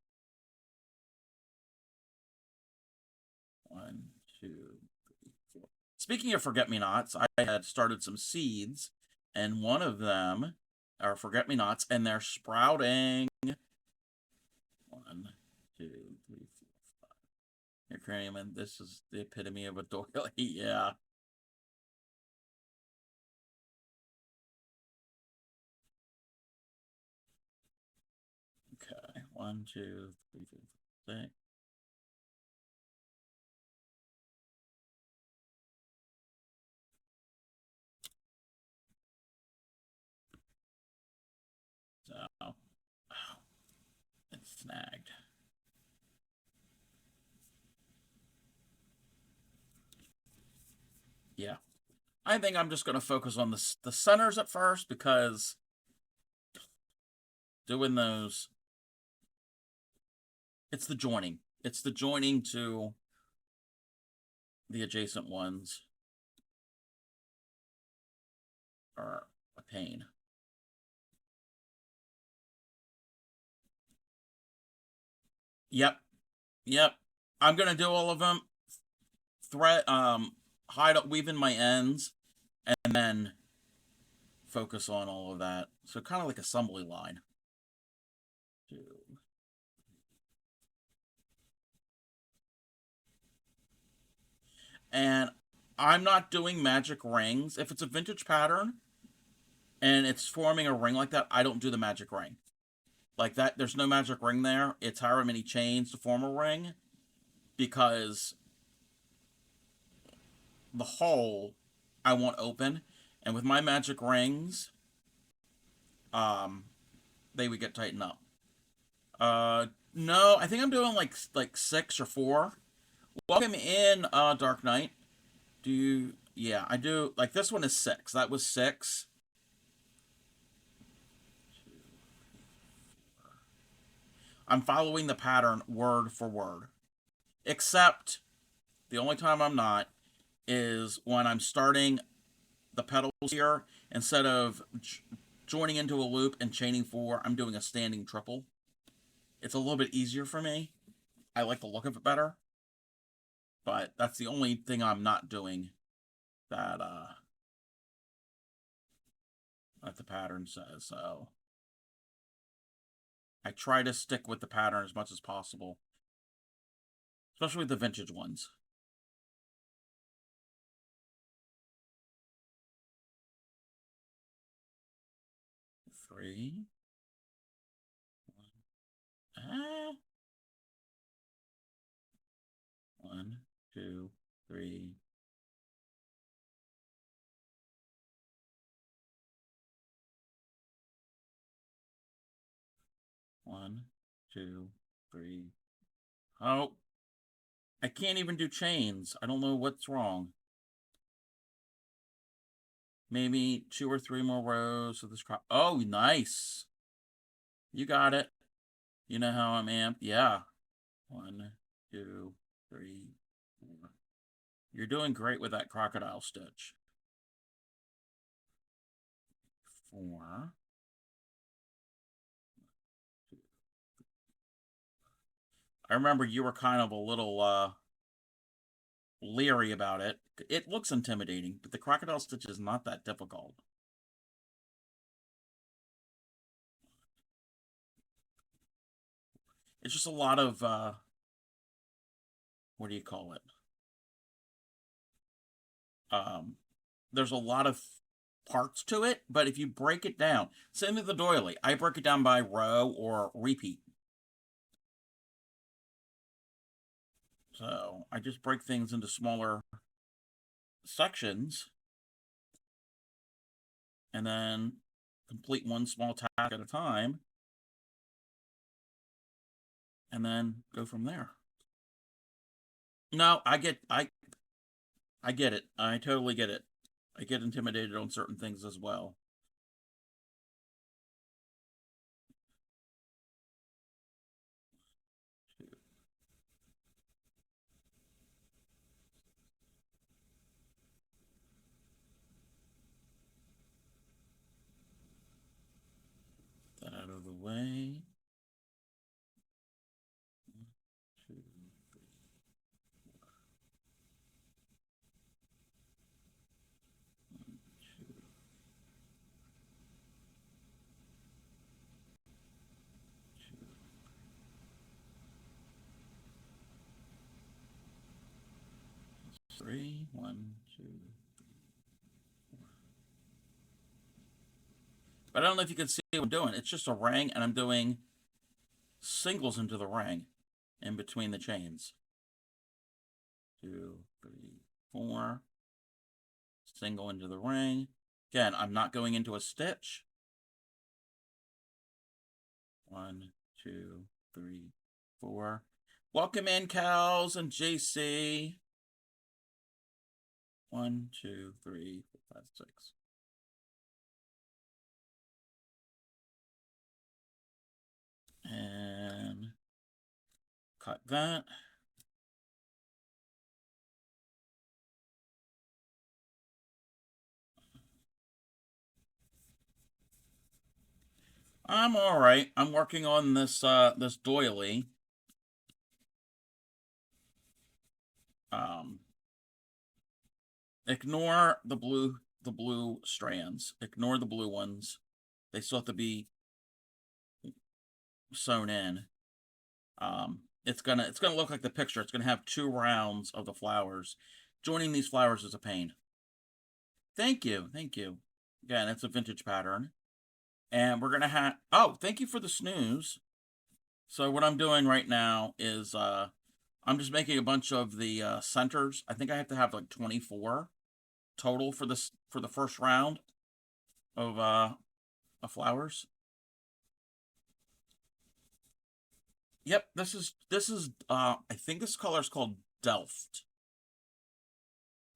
[SPEAKER 1] 1, 2, 3, 4. Speaking of forget me nots, I had started some seeds, and one of them are forget me nots, and they're sprouting. 1, 2, 3, 4, 5. Here, Cranium, this is the epitome of a doily. Yeah. Okay. 1, 2, 3, 4, 6. So, oh, it's snagged. Yeah. I think I'm just going to focus on the centers at first because doing those, it's the joining. It's the joining to the adjacent ones are a pain. Yep. Yep. I'm going to do all of them. Thread, hide up, weave in my ends, and then focus on all of that. So kind of like assembly line. 2. And I'm not doing magic rings. If it's a vintage pattern and it's forming a ring like that, I don't do the magic ring. Like that, there's no magic ring there. It's however many chains to form a ring because the hole I want open. And with my magic rings, um, they would get tightened up. No, I think I'm doing like 6 or 4. Welcome in, Dark Knight. Do you? Yeah, I do. Like this one is 6. That was 6. I'm following the pattern word for word. Except the only time I'm not is when I'm starting the pedals here. Instead of joining into a loop and chaining 4, I'm doing a standing triple. It's a little bit easier for me. I like the look of it better. But that's the only thing I'm not doing that that the pattern says. So I try to stick with the pattern as much as possible, especially with the vintage ones. 3. One, two, three. One, two, three. Oh, I can't even do chains. I don't know what's wrong. Maybe 2 or 3 more rows of this crop. Oh, nice. You got it. You know how I'm amped. Yeah. 1, 2, 3, 4. You're doing great with that crocodile stitch. 4. I remember you were kind of a little leery about it. It looks intimidating, but the crocodile stitch is not that difficult. It's just a lot of what do you call it? There's a lot of parts to it, but if you break it down, same with the doily. I break it down by row or repeat. So I just break things into smaller sections and then complete one small task at a time and then go from there. No, I get it. I totally get it. I get intimidated on certain things as well. That out of the way. 1, 2, 3, 1, 2, 2, 3. 1, 2. But I don't know if you can see what I'm doing. It's just a ring, and I'm doing singles into the ring in between the chains. 2, 3, 4. Single into the ring. Again, I'm not going into a stitch. 1, 2, 3, 4. Welcome in, Cows and JC. 1, 2, 3, 4, 5, 6. And cut that. I'm all right. I'm working on this doily. Ignore the blue strands. Ignore the blue ones. They still have to be sewn in. It's gonna look like the picture. It's gonna have 2 rounds of the flowers. Joining these flowers is a pain. Thank you, thank you. Again, it's a vintage pattern. And we're gonna have, oh, thank you for the snooze. So what I'm doing right now is I'm just making a bunch of the centers. I think I have to have like 24 total for the first round of flowers. Yep, this is I think this color is called Delft.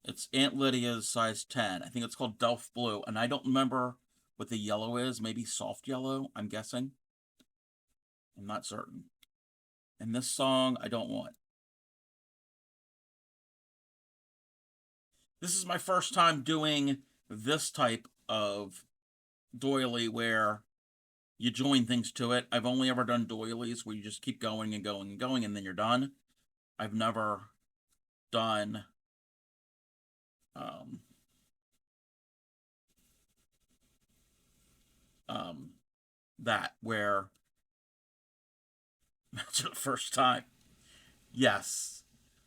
[SPEAKER 1] It's Aunt Lydia's size 10. I think it's called Delft Blue, and I don't remember what the yellow is. Maybe soft yellow, I'm guessing. I'm not certain. And this song, I don't want. This is my first time doing this type of doily where you join things to it. I've only ever done doilies where you just keep going and going and going and then you're done. I've never done um, that where that's the first time. Yes.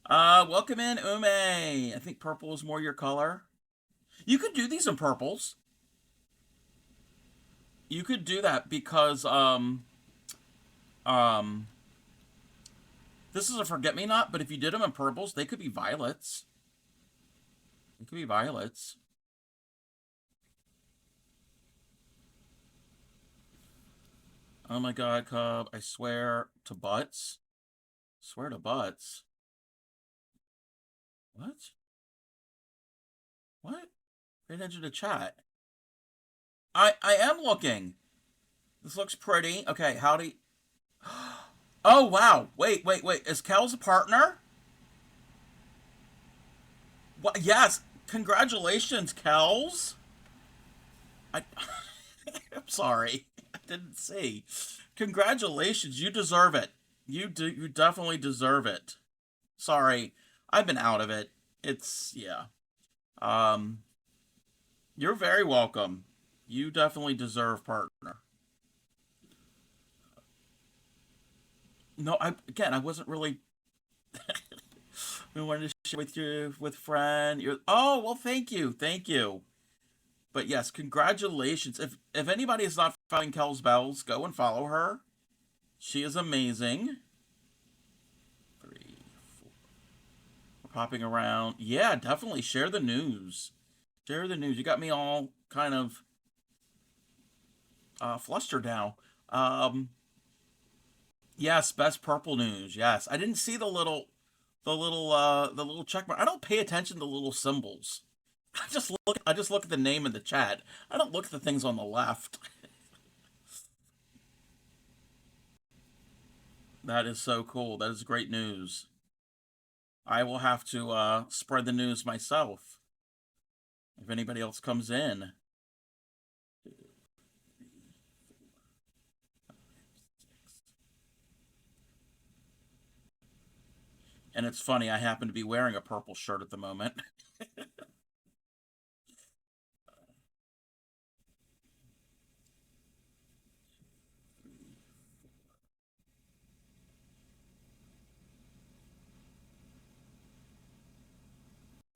[SPEAKER 1] Welcome in, Ume. I think purple is more your color. You could do these in purples. You could do that because This is a forget-me-not, but if you did them in purples, they could be violets. They could be violets. Oh my god, Cub. I swear to butts. Swear to butts. What? What? Pay attention to chat. I am looking. This looks pretty. Okay, howdy. Oh, wow. Wait. Is Kel's a partner? What? Yes. Congratulations, Kels. I, I'm sorry. I didn't see. Congratulations. You deserve it. You definitely deserve it. Sorry. I've been out of it. It's, yeah. Um, you're very welcome. You definitely deserve partner. No, I wasn't really. We wanted to share with you with friend. Oh well, thank you. But yes, congratulations. If anybody is not following Kel's Bells, go and follow her. She is amazing. Three, four. We're popping around. Yeah, definitely share the news. Share the news. You got me all kind of flustered now. Um, yes, best purple news. Yes, I didn't see the little check mark. I don't pay attention to little symbols. I just look at the name in the chat. I don't look at the things on the left. That is so cool. That is great news. I will have to spread the news myself if anybody else comes in. And it's funny, I happen to be wearing a purple shirt at the moment.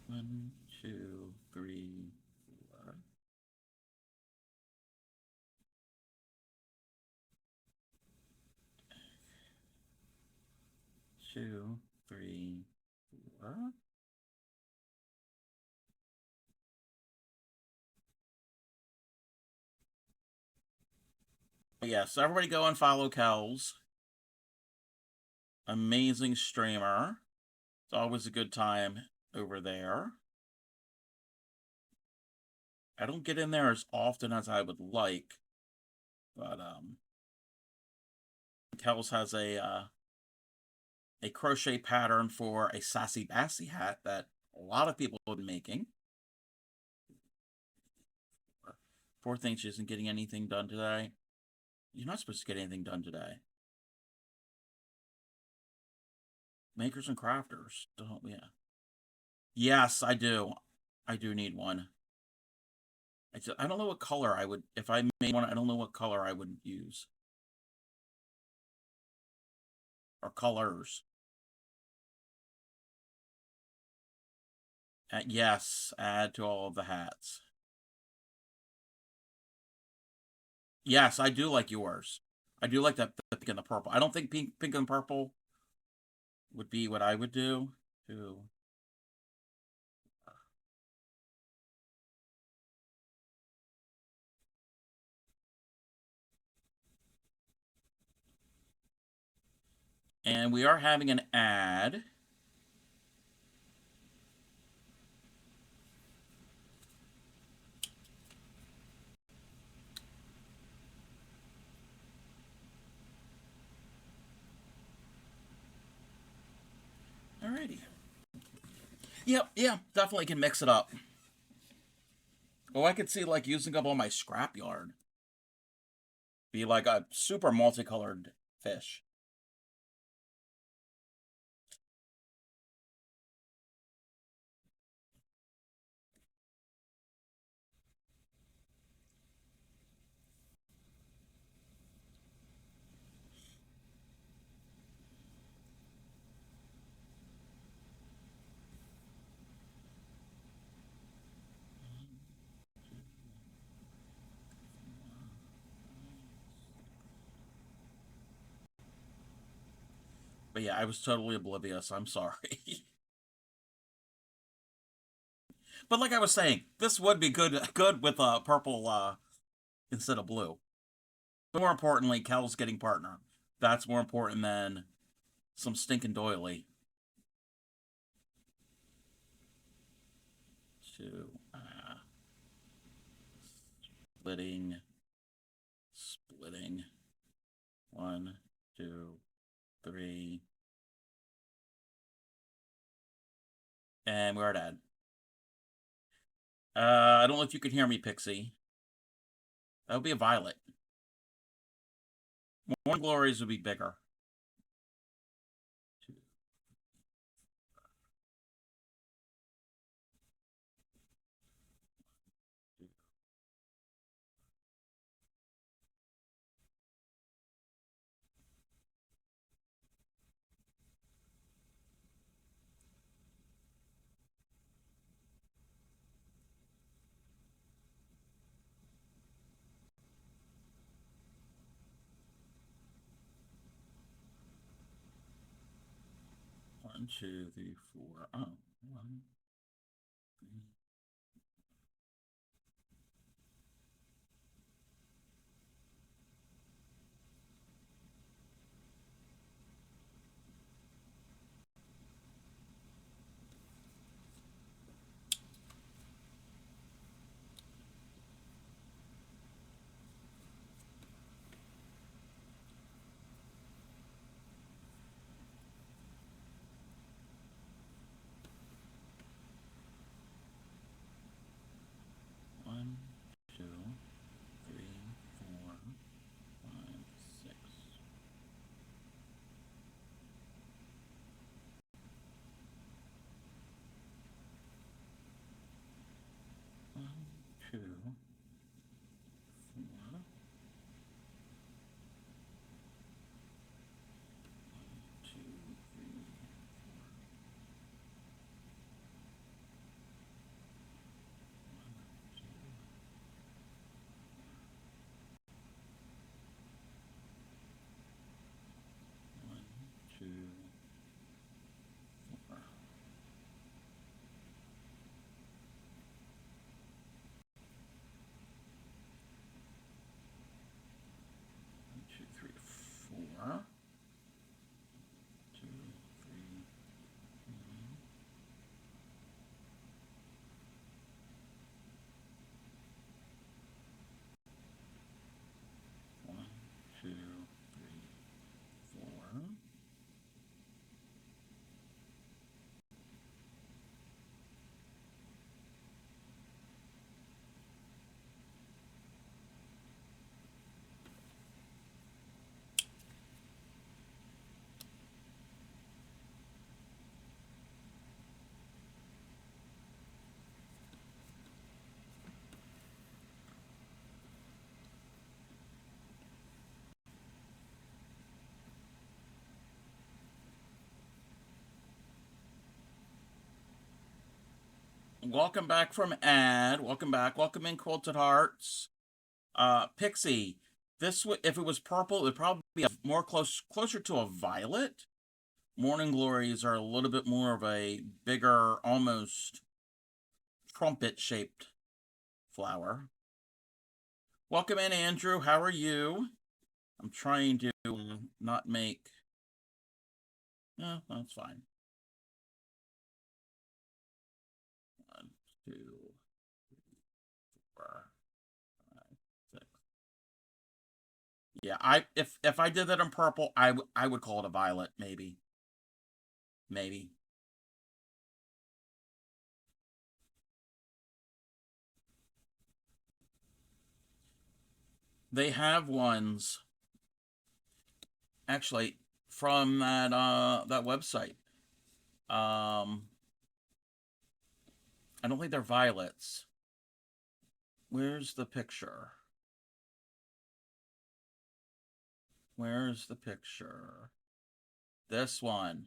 [SPEAKER 1] One, two, three, four. Two, three, four. But yeah, so everybody go and follow Kells. Amazing streamer. It's always a good time over there. I don't get in there as often as I would like, but Kells has a crochet pattern for a Sassy Bassy hat that a lot of people have been making. Poor thing she isn't getting anything done today. You're not supposed to get anything done today. Makers and crafters. Don't, yeah. Yes, I do. I do need one. I don't know what color I would, if I made one, I don't know what color I would use. Or colors. Yes, add to all of the hats. Yes, I do like yours. I do like that the pink and the purple. I don't think pink and purple would be what I would do. Two. And we are having an ad. Alrighty. Yep, yeah, definitely can mix it up. Oh, I could see like using up all my scrapyard. Be like a super multicolored fish. But yeah, I was totally oblivious. I'm sorry. But like I was saying, this would be good with purple instead of blue. But more importantly, Kel's getting partner. That's more important than some stinking doily. Two, splitting, splitting. One, two, three, and we're at Ed. I don't know if you can hear me, Pixie. That would be a violet. Morning glories would be bigger. Two, two, one, two, three, four. Oh, one, three. 1, 2, 3, 4, 5, 6. 1, 2, 4, 2, 3, 1, 2, 4. 1, 2, 3, 4. 2, 3, 1, 2, 3, 4. Welcome back from ad. Welcome back. Welcome in, Quilted Hearts. Pixie. This if it was purple, it would probably be closer to a violet. Morning glories are a little bit more of a bigger, almost trumpet-shaped flower. Welcome in, Andrew. How are you? I'm trying to not make. No, that's fine. 1, 2, 3, 4, 5, 6. Yeah, if I did that in purple, I would call it a violet, maybe. Maybe. They have ones actually from that website. I don't think they're violets. Where's the picture? Where's the picture? This one.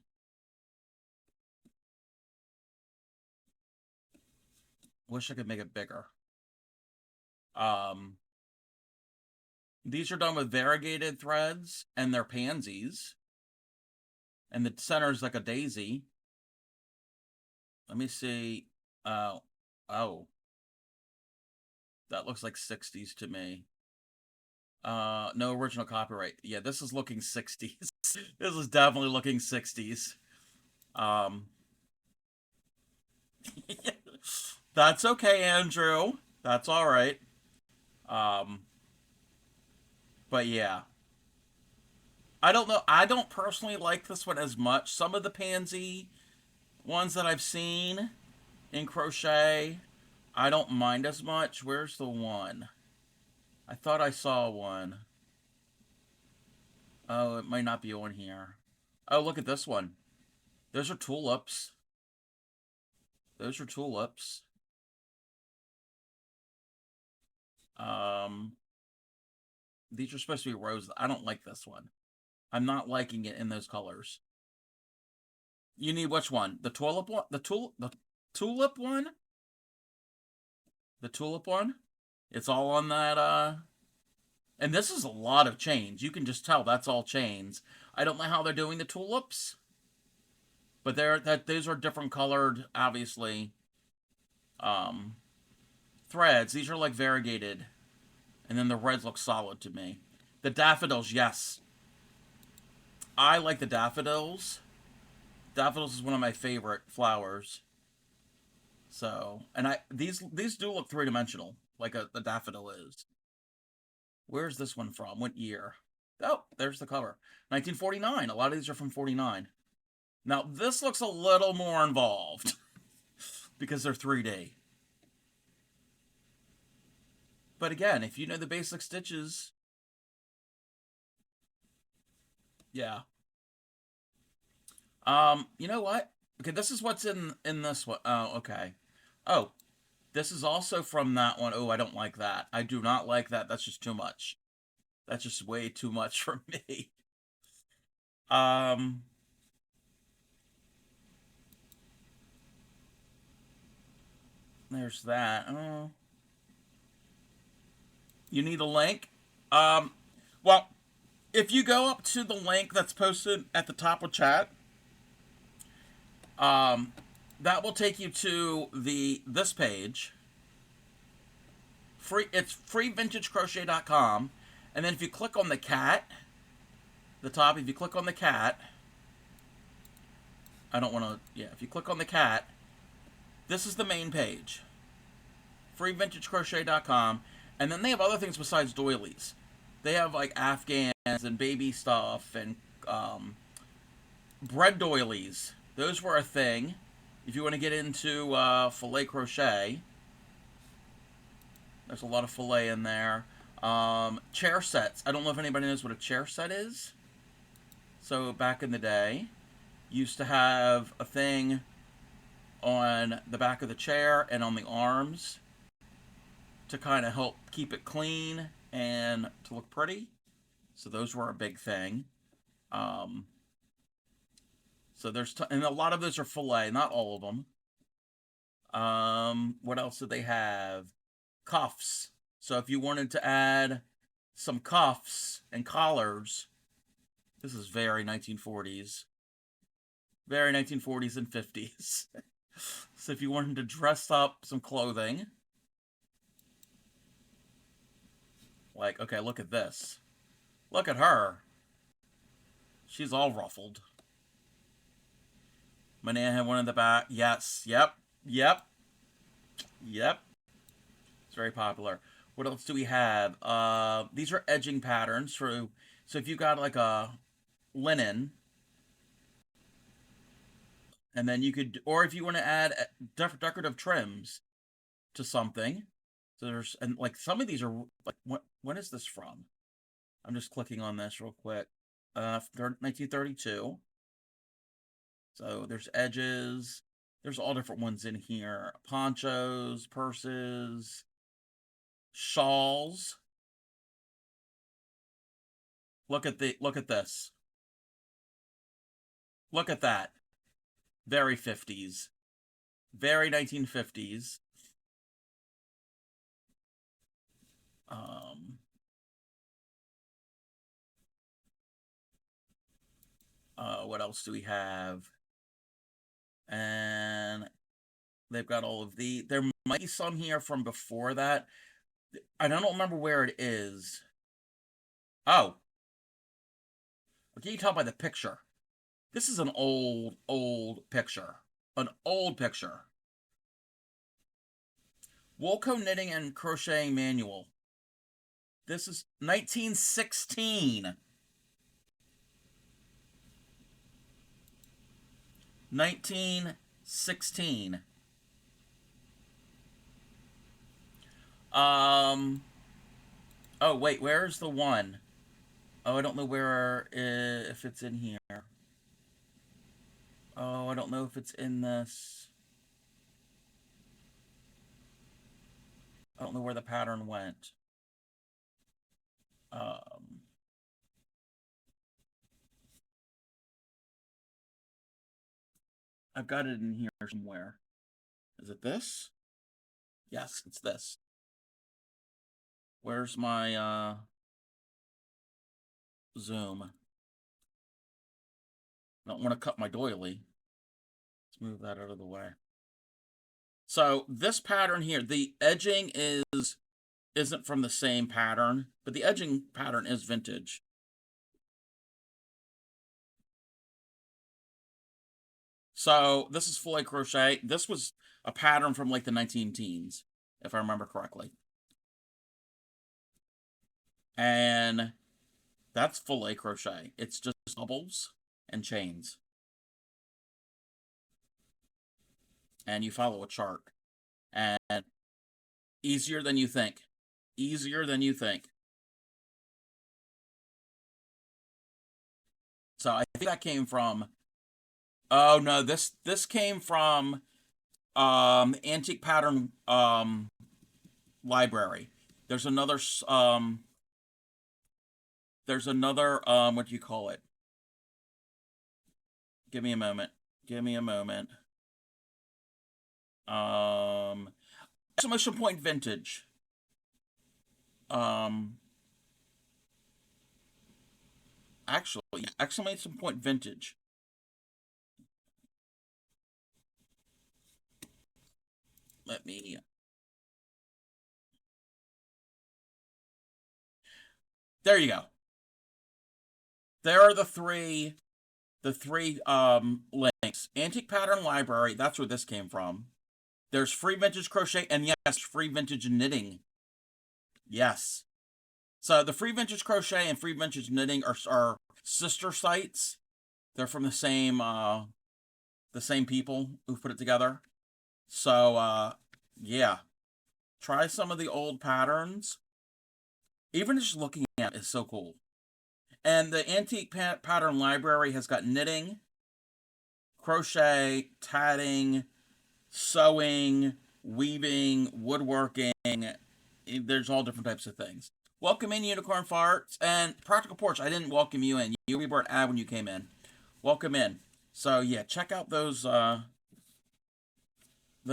[SPEAKER 1] Wish I could make it bigger. These are done with variegated threads, and they're pansies. And the center is like a daisy. Let me see. Oh, that looks like 60s to me. No original copyright. Yeah, this is looking 60s. This is definitely looking 60s. Um, that's okay, Andrew. That's all right. Um, but yeah, I don't know. I don't personally like this one as much. Some of the pansy ones that I've seen in crochet, I don't mind as much. Where's the one? I thought I saw one. Oh, it might not be on here. Oh, look at this one. Those are tulips. Those are tulips. Um, these are supposed to be roses. I don't like this one. I'm not liking it in those colors. You need which one? The tulip one? The tulip one? The tulip one? It's all on that and this is a lot of chains. You can just tell that's all chains. I don't know how they're doing the tulips, but those are different colored, obviously, um threads. These are like variegated, and then the reds look solid to me. The daffodils, yes. I like the daffodils. Daffodils is one of my favorite flowers. So, and these do look three-dimensional, like the daffodil is. Where's this one from? What year? Oh, there's the cover. 1949. A lot of these are from 49. Now, this looks a little more involved because they're 3D. But again, if you know the basic stitches, yeah. You know what? Okay, this is what's in this one. Oh, okay. Oh, this is also from that one. Oh, I don't like that. I do not like that. That's just too much. That's just way too much for me. Um, there's that. Oh, you need a link. Um, well, if you go up to the link that's posted at the top of chat, um, that will take you to this page. It's freevintagecrochet.com, and then if you click on the cat, the top, if you click on the cat, I don't want to, yeah, if you click on the cat, this is the main page. Freevintagecrochet.com, and then they have other things besides doilies. They have like Afghans and baby stuff and bread doilies. Those were a thing. If you want to get into filet crochet, there's a lot of filet in there. Chair sets. I don't know if anybody knows what a chair set is. So back in the day, used to have a thing on the back of the chair and on the arms to kind of help keep it clean and to look pretty. So those were a big thing. So and a lot of those are filet, not all of them. What else did they have? Cuffs. So if you wanted to add some cuffs and collars, this is very 1940s. Very 1940s and 50s. So if you wanted to dress up some clothing, like, okay, look at this. Look at her. She's all ruffled. Manana had one in the back. Yes. Yep. Yep. Yep. It's very popular. What else do we have? These are edging patterns for. So if you got like a linen, and then you could, or if you want to add decorative trims to something. So there's, and like some of these are like, when is this from? I'm just clicking on this real quick. 1932. So there's edges. There's all different ones in here. Ponchos, purses, shawls. Look at this. Look at that. Very 50s. Very 1950s. Um What else do we have? And they've got all of there might be some here from before that. I don't remember where it is. Oh, can you tell by the picture? This is an old picture. An old picture. Woolco Knitting and Crocheting Manual. This is 1916. 1916. Oh, wait, where's the one? Oh, I don't know where, if it's in here. Oh, I don't know if it's in this. I don't know where the pattern went. Um, I've got it in here somewhere. Is it this? Yes, it's this. Where's my zoom? I don't want to cut my doily. Let's move that out of the way. So this pattern here, the edging isn't from the same pattern, but the edging pattern is vintage. So this is full crochet. This was a pattern from like the 19 teens, if I remember correctly. And that's full crochet. It's just doubles and chains. And you follow a chart. And easier than you think. Easier than you think. So I think that came from, oh no, this came from Antique Pattern library. There's another what do you call it? Give me a moment. Give me a moment. Exclamation point vintage. Actually, exclamation point vintage. Let me. There you go. There are the three links. Antique Pattern Library, that's where this came from. There's Free Vintage Crochet, and yes, Free Vintage Knitting. Yes. So the Free Vintage Crochet and Free Vintage Knitting are sister sites. They're from the same people who put it together. So yeah. Try some of the old patterns. Even just looking at it is so cool. And the Antique Pattern Library has got knitting, crochet, tatting, sewing, weaving, woodworking. There's all different types of things. Welcome in, Unicorn Farts. And Practical Porch, I didn't welcome you in. You were an ad when you came in. Welcome in. So, yeah, check out those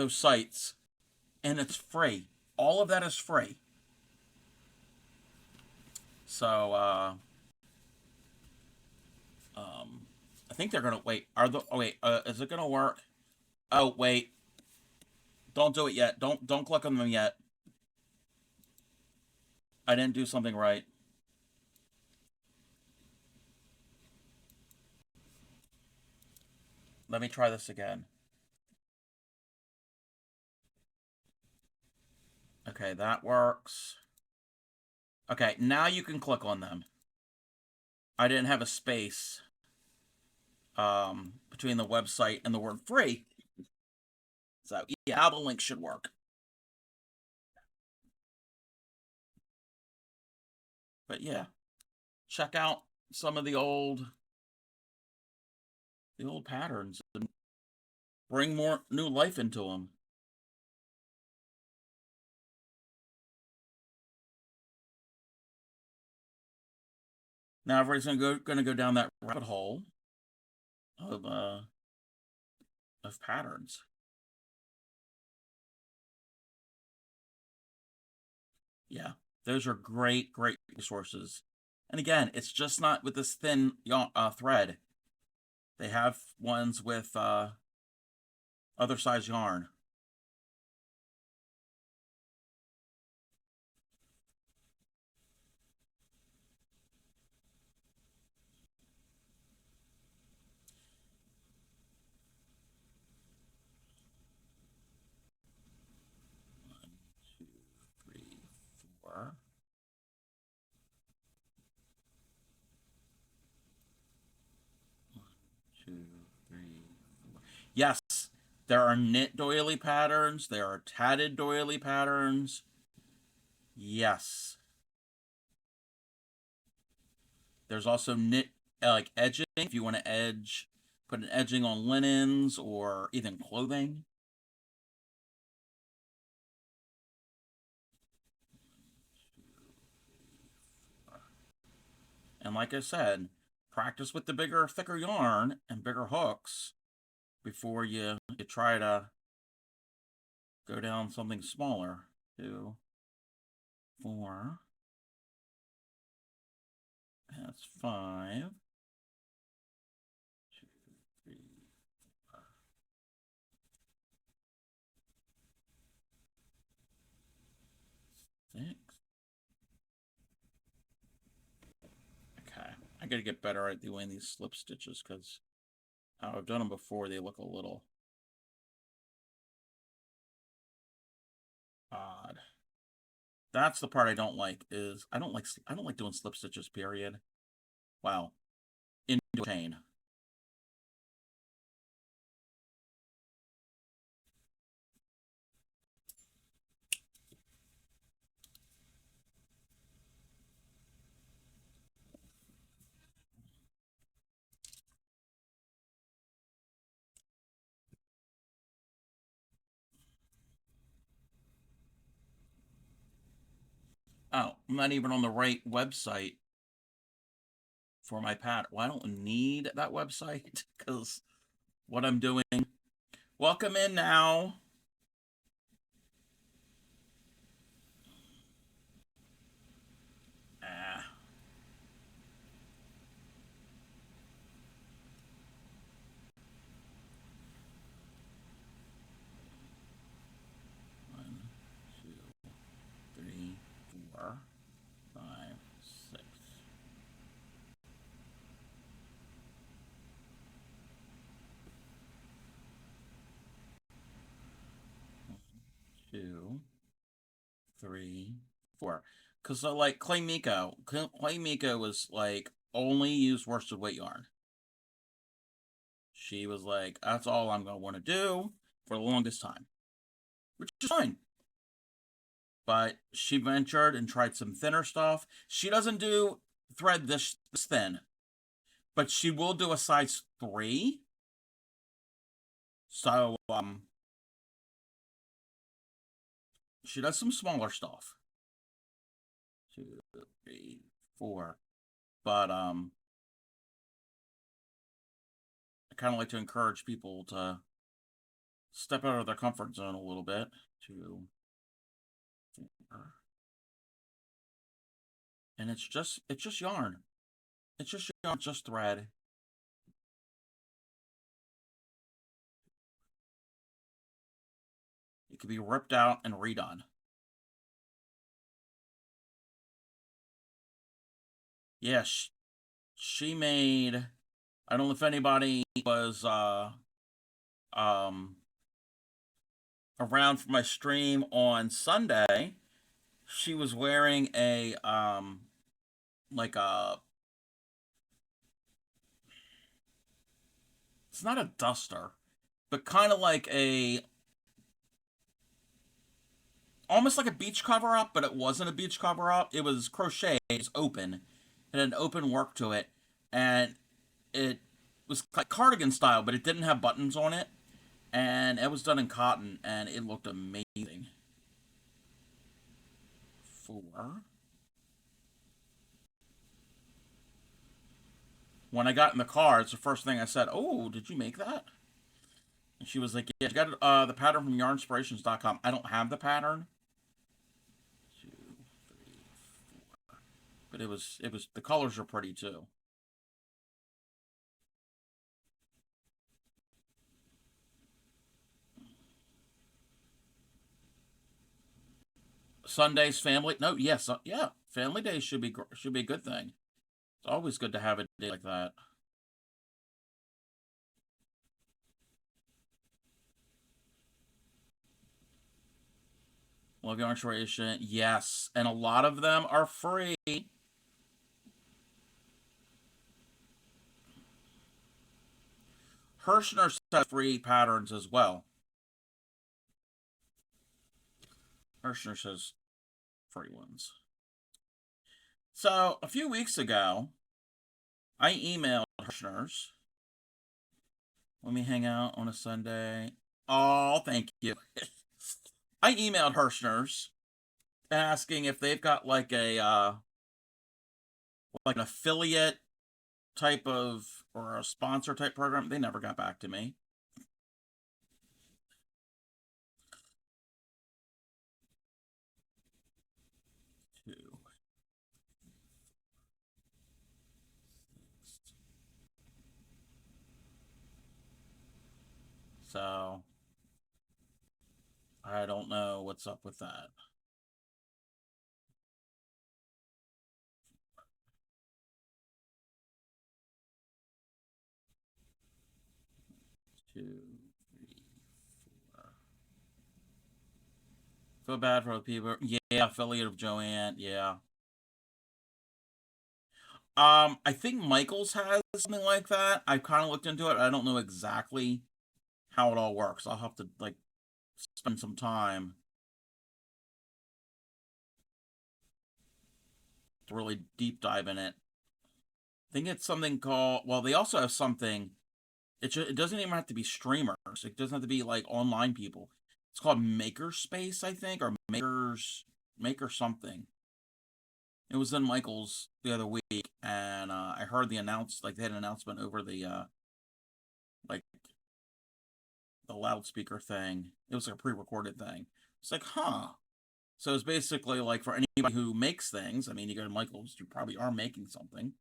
[SPEAKER 1] sites. And it's free. All of that is free. So, I think they're gonna wait. Is it gonna work? Oh, wait. Don't do it yet. Don't click on them yet. I didn't do something right. Let me try this again. Okay, that works. Okay, now you can click on them. I didn't have a space between the website and the word free. So, yeah, now the link should work. But yeah, check out some of the old patterns and bring more new life into them. Now everybody's gonna go down that rabbit hole of patterns. Yeah, those are great resources. And again, it's just not with this thin thread. They have ones with other size yarn. One, two, three, four. One, two, three, four. Yes, there are knit doily patterns. There are tatted doily patterns. Yes. There's also knit like edging if you want to edge, put an edging on linens or even clothing. And like I said, practice with the bigger, thicker yarn and bigger hooks before you try to go down something smaller. 2, 4. That's 5. 2, 3, 4, 6. Okay, I gotta get better at doing these slip stitches because I've done them before. They look a little odd. That's the part I don't like. Is I don't like doing slip stitches. Period. Wow. Into a chain. Oh, I'm not even on the right website for my pad. Well, I don't need that website because what I'm doing. Welcome in now. Ah, 1, 2, 3, 4, 5, 6. 2, 3, 4. Because like Clay Miko was like only use worsted weight yarn. She was like, that's all I'm gonna want to do for the longest time, which is fine. But she ventured and tried some thinner stuff. She doesn't do thread this thin, but she will do a size 3. So she does some smaller stuff. 2, 3, 4. But I kind of like to encourage people to step out of their comfort zone a little bit. 2, 4. And it's just yarn. It's just yarn, just thread. It can be ripped out and redone. Yeah, she made. I don't know if anybody was um around for my stream on Sunday. She was wearing a like a, it's not a duster, but kind of like a, almost like a beach cover up, but it wasn't a beach cover up. It was crochet. It was open. It had an open work to it, and it was like cardigan style, but it didn't have buttons on it, and it was done in cotton, and it looked amazing. 4. When I got in the car, it's the first thing I said. Oh, did you make that? And she was like, yeah, I got the pattern from yarnspirations.com. I don't have the pattern. 2, 3, 4. But the colors are pretty too. Sundays, family. No, yes, yeah. Family days should be a good thing. It's always good to have a day like that. Love your Inspiration. Yes, and a lot of them are free. Hirschner has free patterns as well. Hirschner says free ones. So a few weeks ago, I emailed Hirschner's. Let me hang out on a Sunday. Oh, thank you. I emailed Hirschner's asking if they've got like an affiliate type of or a sponsor type program. They never got back to me. Two. So I don't know what's up with that. Two, three, four. Feel bad for the people. Yeah, affiliate of Joanne. Yeah. I think Michaels has something like that. I've kind of looked into it. I don't know exactly how it all works. I'll have to like spend some time to really deep dive in it. I think it's something called. Well, they also have something. It doesn't even have to be streamers. It doesn't have to be like online people. It's called Makerspace, I think, or Maker something. It was in Michael's the other week, and I heard like they had an announcement over like the loudspeaker thing. It was like a pre-recorded thing. It's like, huh. So it's basically like for anybody who makes things. I mean, you go to Michael's, you probably are making something.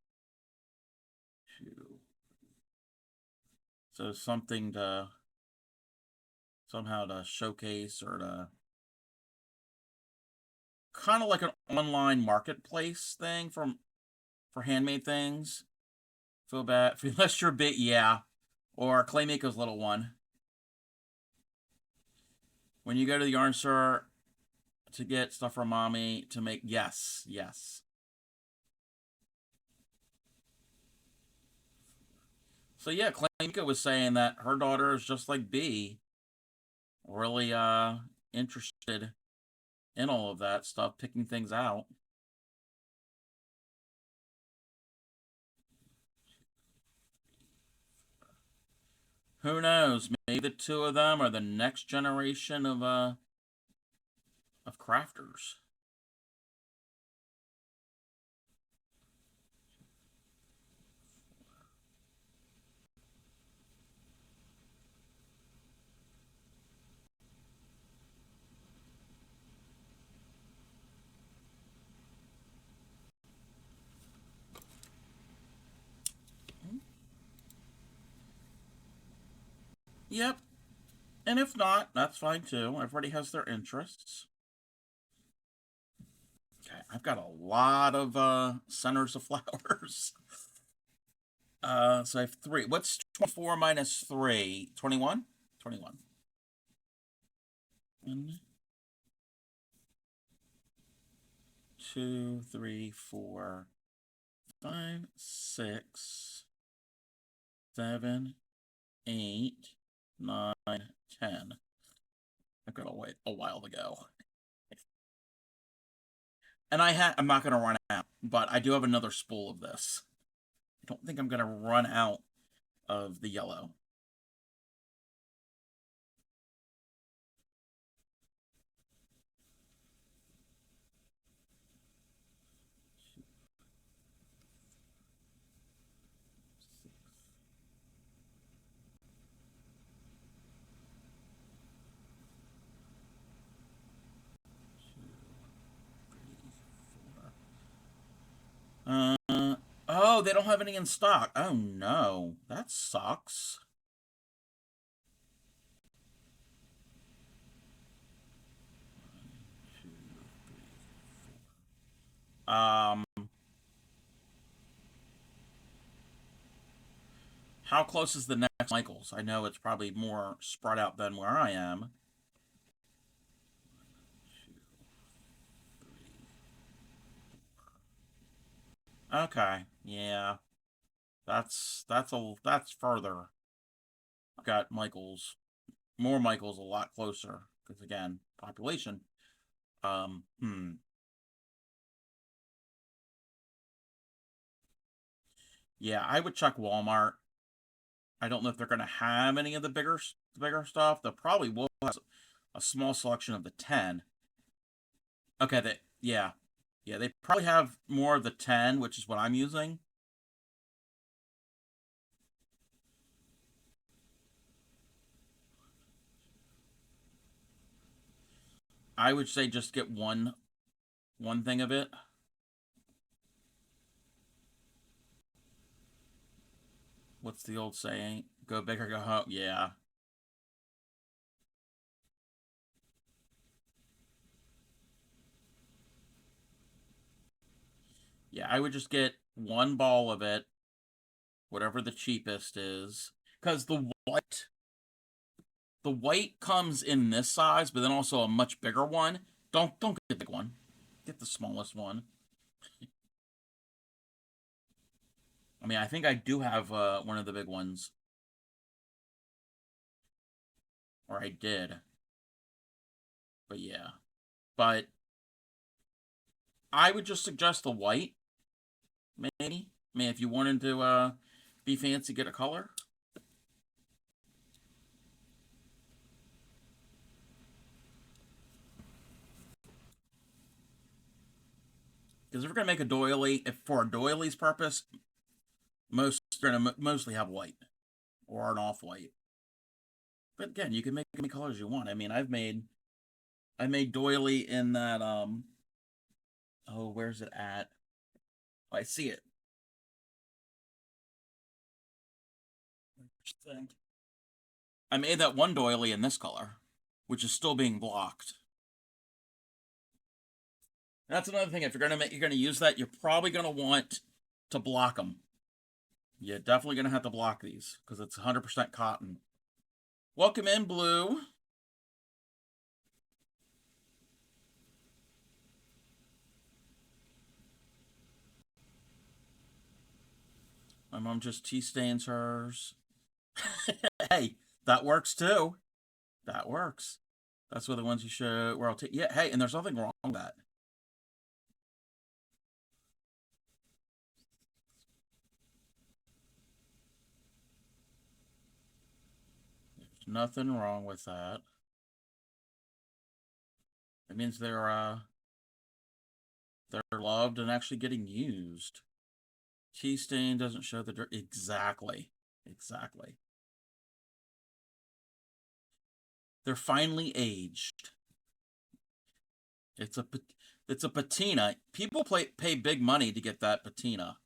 [SPEAKER 1] So something to somehow to showcase or to kind of like an online marketplace thing for handmade things. Feel bad unless you're big, yeah. Or Claymaker's little one. When you go to the yarn store to get stuff for mommy to make, yes, yes. So yeah, Claymaker was saying that her daughter is just like B, really interested in all of that stuff, picking things out. Who knows? Maybe the two of them are the next generation of crafters. Yep. And if not, that's fine too. Everybody has their interests. Okay, I've got a lot of centers of flowers. So I have three. What's 24 minus 3? 21? 21. 1, 2, 3, 4, 5, 6, 7, 8, 9, 10. I've got to wait a while to go. And I'm not going to run out, but I do have another spool of this. I don't think I'm going to run out of the yellow. Uh, oh, they don't have any in stock. Oh no, that sucks. Um, how close is the next Michaels? I know it's probably more spread out than where I am. Okay, yeah, that's further. I've got Michaels, more Michaels, a lot closer because again, population. Hmm. Yeah, I would check Walmart. I don't know if they're going to have any of the bigger stuff. They probably will have a small selection of the 10. Okay, yeah. Yeah, they probably have more of the 10, which is what I'm using. I would say just get one thing of it. What's the old saying? Go big or go home. Yeah. Yeah, I would just get one ball of it, whatever the cheapest is. Because the white comes in this size, but then also a much bigger one. Don't get the big one. Get the smallest one. I mean, I think I do have one of the big ones, or I did. But yeah. But I would just suggest the white, maybe. I mean, if you wanted to be fancy, get a color. Because if we're gonna make a doily, if for a doily's purpose, most are gonna mostly have white or an off-white. But again, you can make any colors you want. I mean, I made doily in that oh, where's it at? Oh, I see it. I made that one doily in this color, which is still being blocked. That's another thing. If you're gonna use that, you're probably gonna want to block them. You're definitely gonna have to block these because it's 100% cotton. Welcome in, Blue. My mom just tea stains hers. Hey, that works too. That works. That's what the ones you show where I'll take. Yeah, hey, and there's nothing wrong with that. There's nothing wrong with that. It means they're loved and actually getting used. Tea stain doesn't show the dirt. Exactly. Exactly. They're finely aged. It's a it's a patina. People pay big money to get that patina.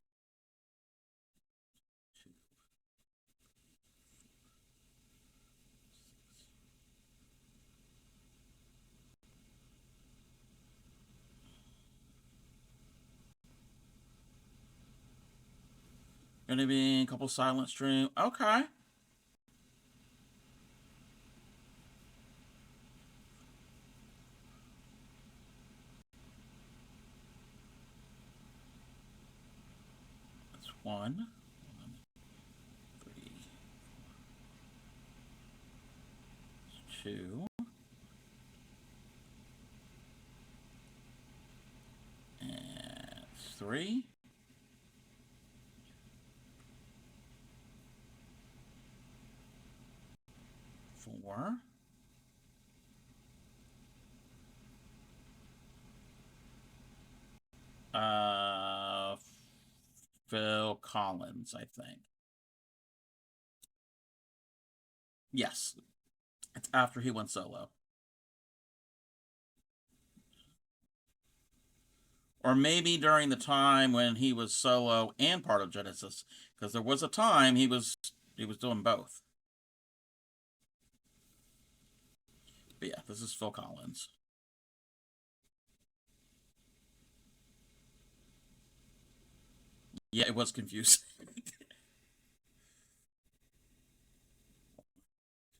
[SPEAKER 1] Gonna be a couple silent stream. Okay. That's one, three, two, and three, four. Uh, Phil Collins, I think. Yes, it's after he went solo, or maybe during the time when he was solo and part of Genesis, because there was a time he was doing both. But yeah, this is Phil Collins. Yeah, it was confusing.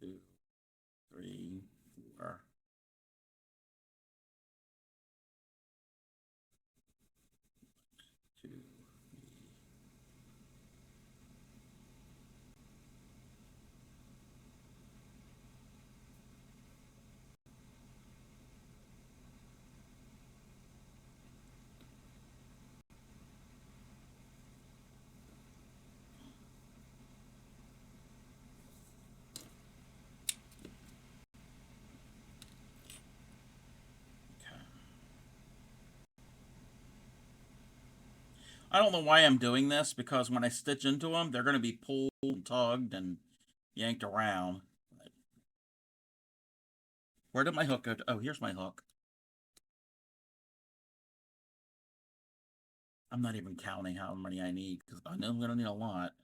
[SPEAKER 1] 2, 3, 4. Two. Okay. I don't know why I'm doing this, because when I stitch into them, they're going to be pulled and tugged and yanked around. Where did my hook go? Oh, here's my hook. I'm not even counting how many I need, because I know I'm going to need a lot.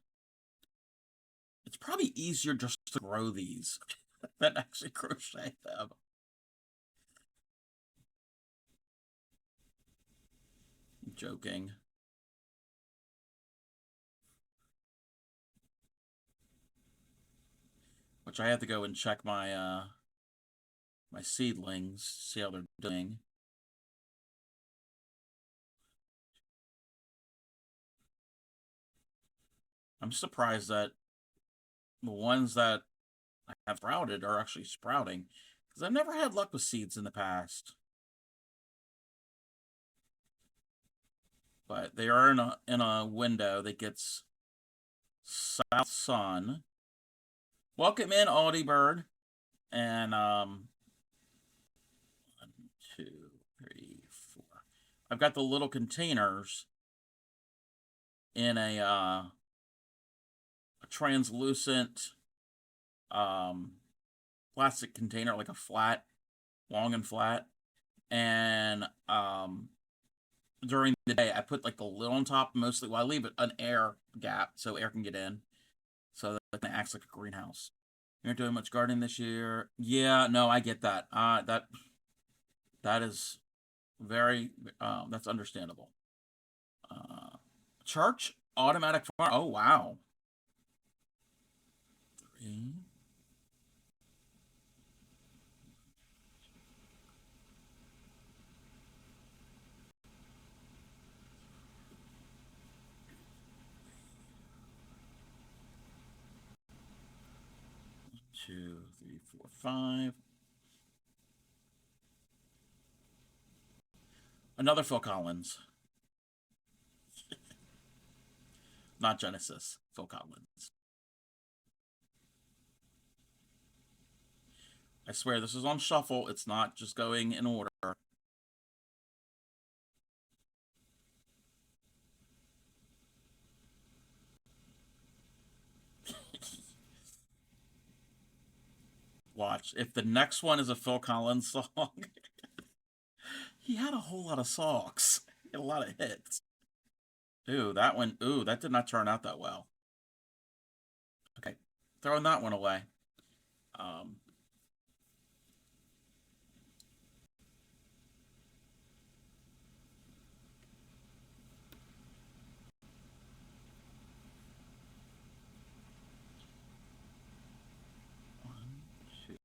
[SPEAKER 1] It's probably easier just to grow these than actually crochet them. I'm joking. Which I have to go and check my seedlings, see how they're doing. I'm surprised that the ones that I have sprouted are actually sprouting, because I've never had luck with seeds in the past. But they are in a window that gets south sun. Welcome in, Audie Bird. And 1, 2, 3, 4. I've got the little containers in a translucent um, plastic container, like a flat, long and flat. And during the day, I put like the lid on top mostly. Well, I leave it an air gap so air can get in, so that it acts like a greenhouse. You're not doing much gardening this year. Yeah, no, I get that. That is very that's understandable. Uh, Church automatic farm. Oh wow. 3, 2, 3, 4, 5. Another Phil Collins, not Genesis. Phil Collins. I swear this is on shuffle. It's not just going in order. Watch. If the next one is a Phil Collins song, he had a whole lot of songs. He had a lot of hits. Ooh, that one. Ooh, that did not turn out that well. Okay, throwing that one away. Um, 1, 2.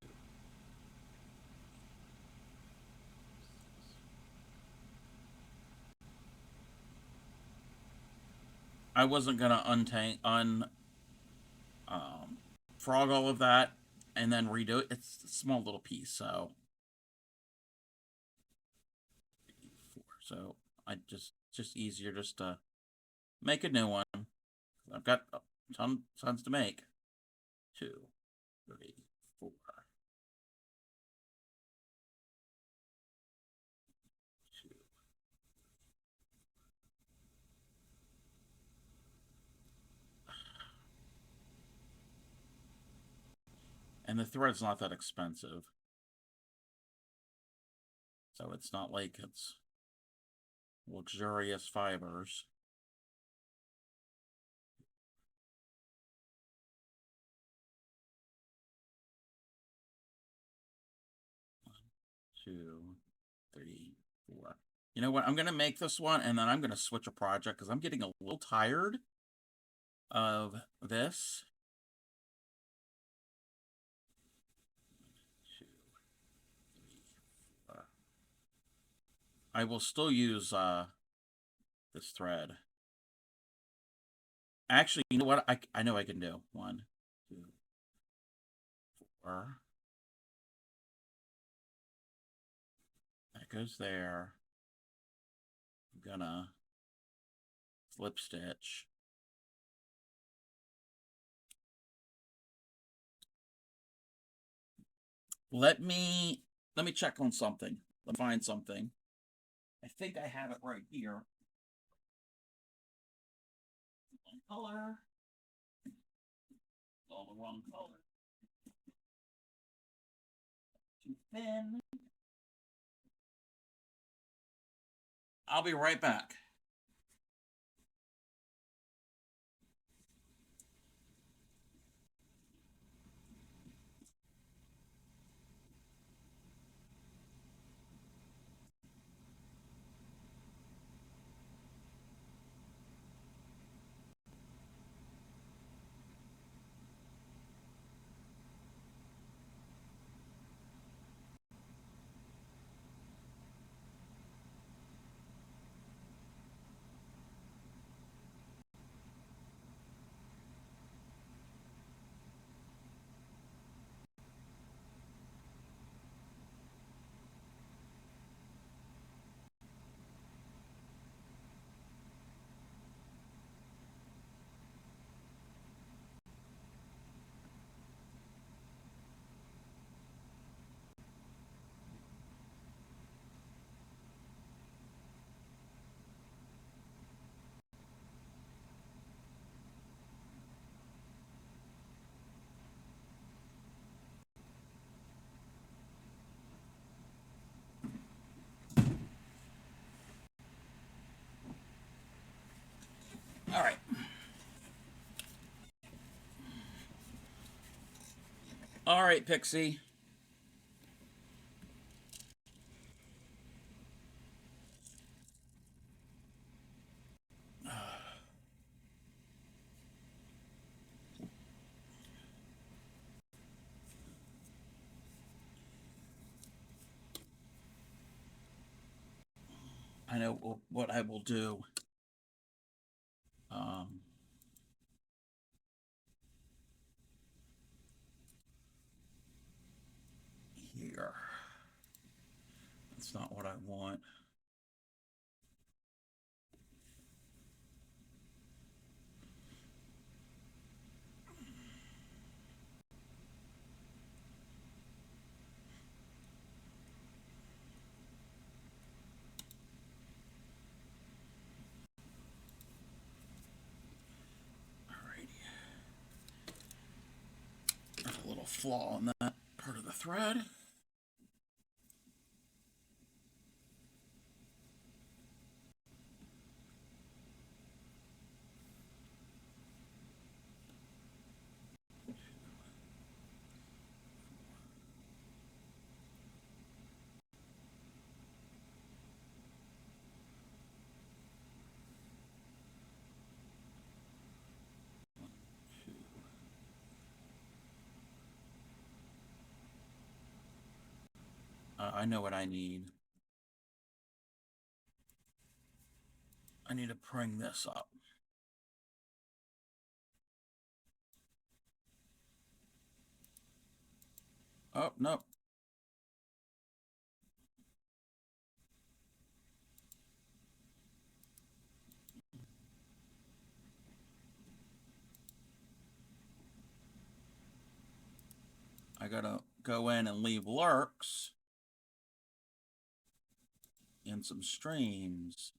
[SPEAKER 1] I wasn't gonna um, frog all of that and then redo it. It's a small little piece, so 4. So I just easier just to make a new one. I've got tons to make. 2, 3, 4. 2. And the thread's not that expensive, so it's not like it's luxurious fibers. 1, 2, 3, 4. You know what? I'm going to make this one and then I'm going to switch a project because I'm getting a little tired of this. 2, 3, 4. I will still use this thread. Actually, you know what? I know I can do. 1, 2, 4. That goes there. I'm gonna slip stitch. Let me check on something. Let me find something. I think I have it right here. One color. It's all the wrong color. Too thin. I'll be right back. All right. All right, Pixie. I know what I will do. Here. That's not what I want. There's a little flaw in that part of the thread. I know what I need. I need to bring this up. Oh, no. I gotta go in and leave lurks and some streams.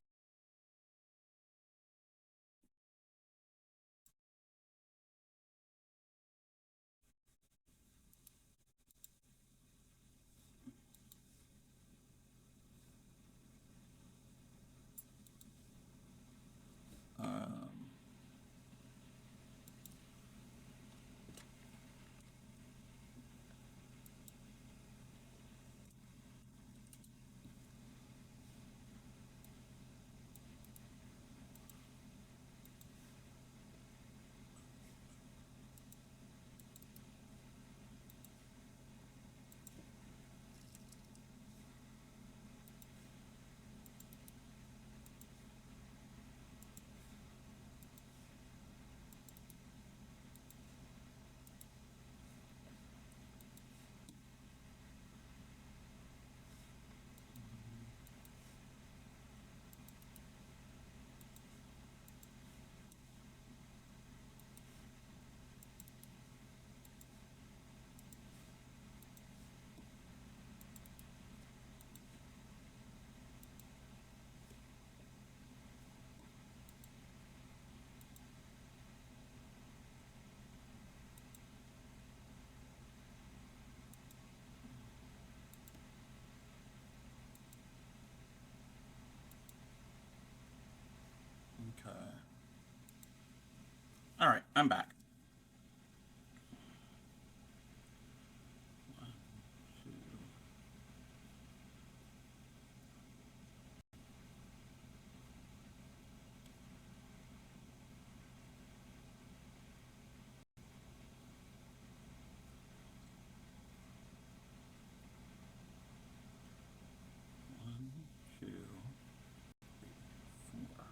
[SPEAKER 1] Okay. All right, I'm back. 1, 2, 1, 2, 3, 4.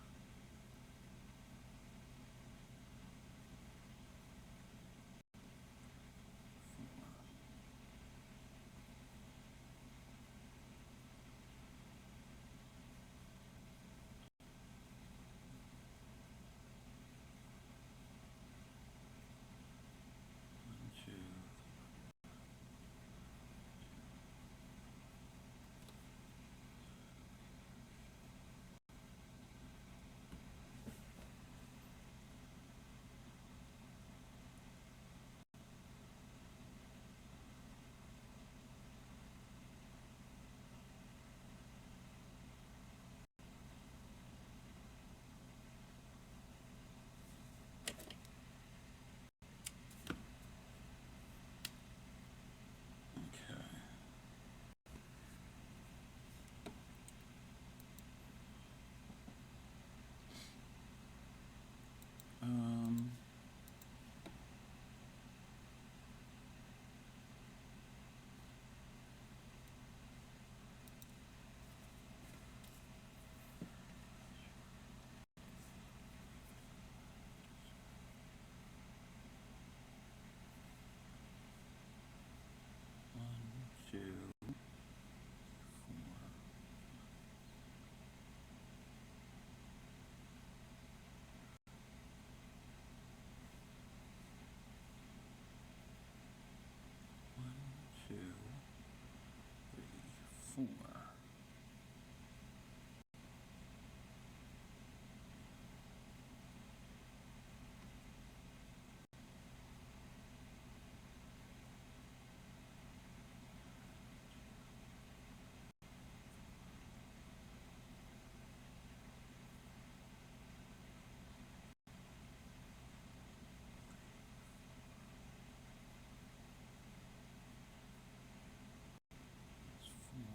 [SPEAKER 1] 1, 2, 4. Okay. Um. One, two, 4. 1, 2, 3, 4. 4.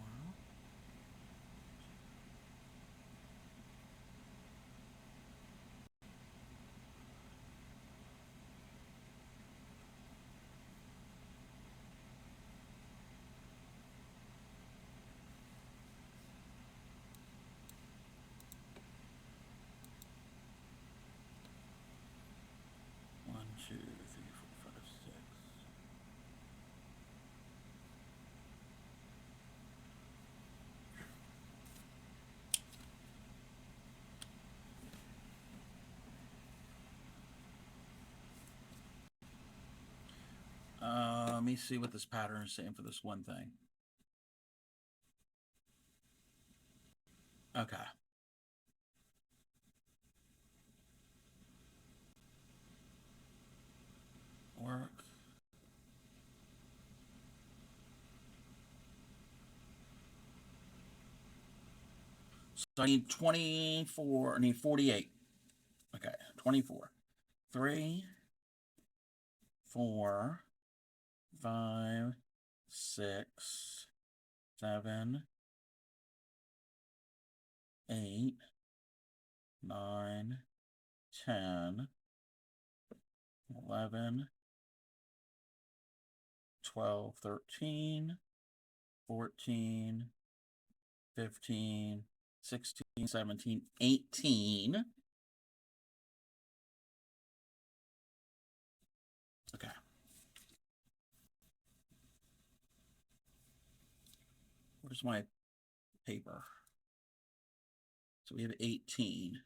[SPEAKER 1] 1, 2, 3, 4, 5, 6. Let me see what this pattern is saying for this one thing. Okay. Work. So I need 24. I need 48. Okay, 24. 3, 4, 5, 6, 7, 8, 9, 10, 11, 12, 13, 14, 15, 16, 17, 18. Okay. Where's my paper? So we have 18.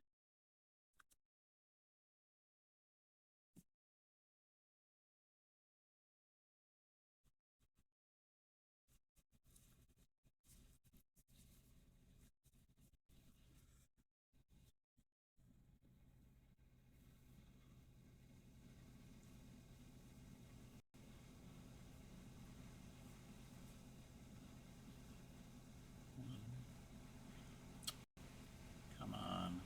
[SPEAKER 1] Come on.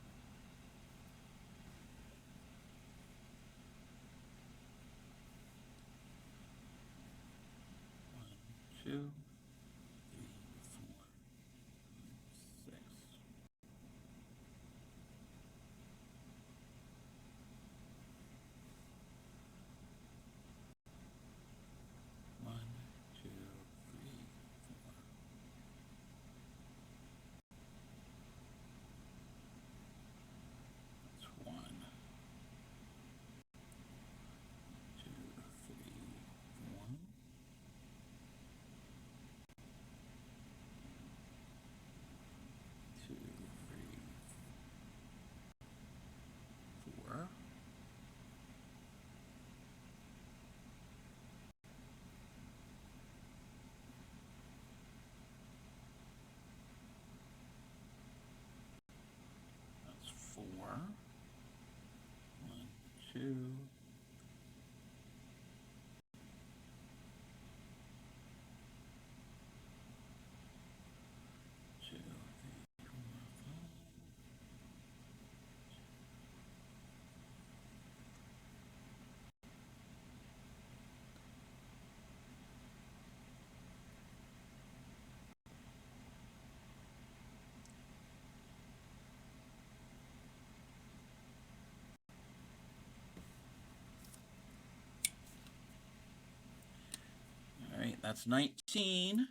[SPEAKER 1] That's 19.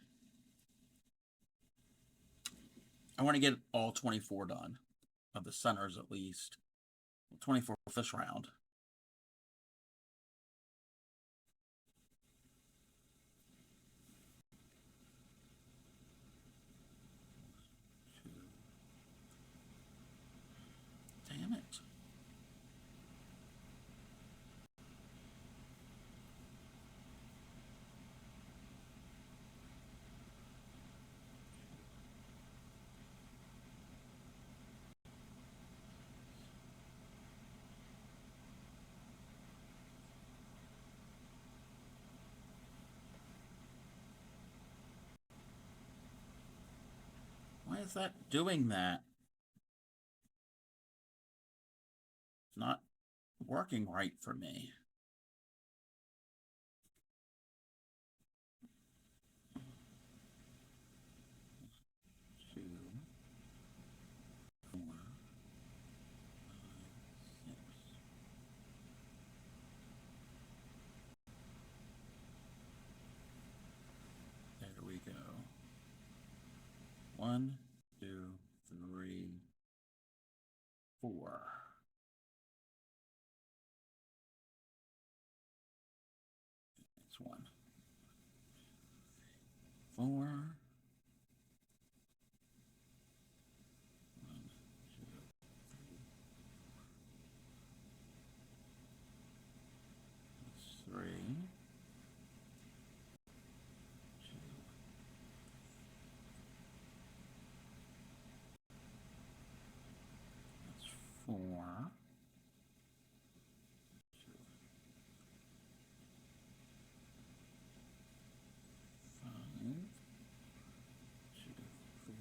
[SPEAKER 1] I want to get all 24 done, of the centers at least. 24 for this round. Damn it. Why is that doing that? It's not working right for me. Two, four, 5, 6. There we go. 1, 2, 3, 4. That's 1. 4. 1, 2, 3. 2. That's 4. 2, 5. 2, 3, 4.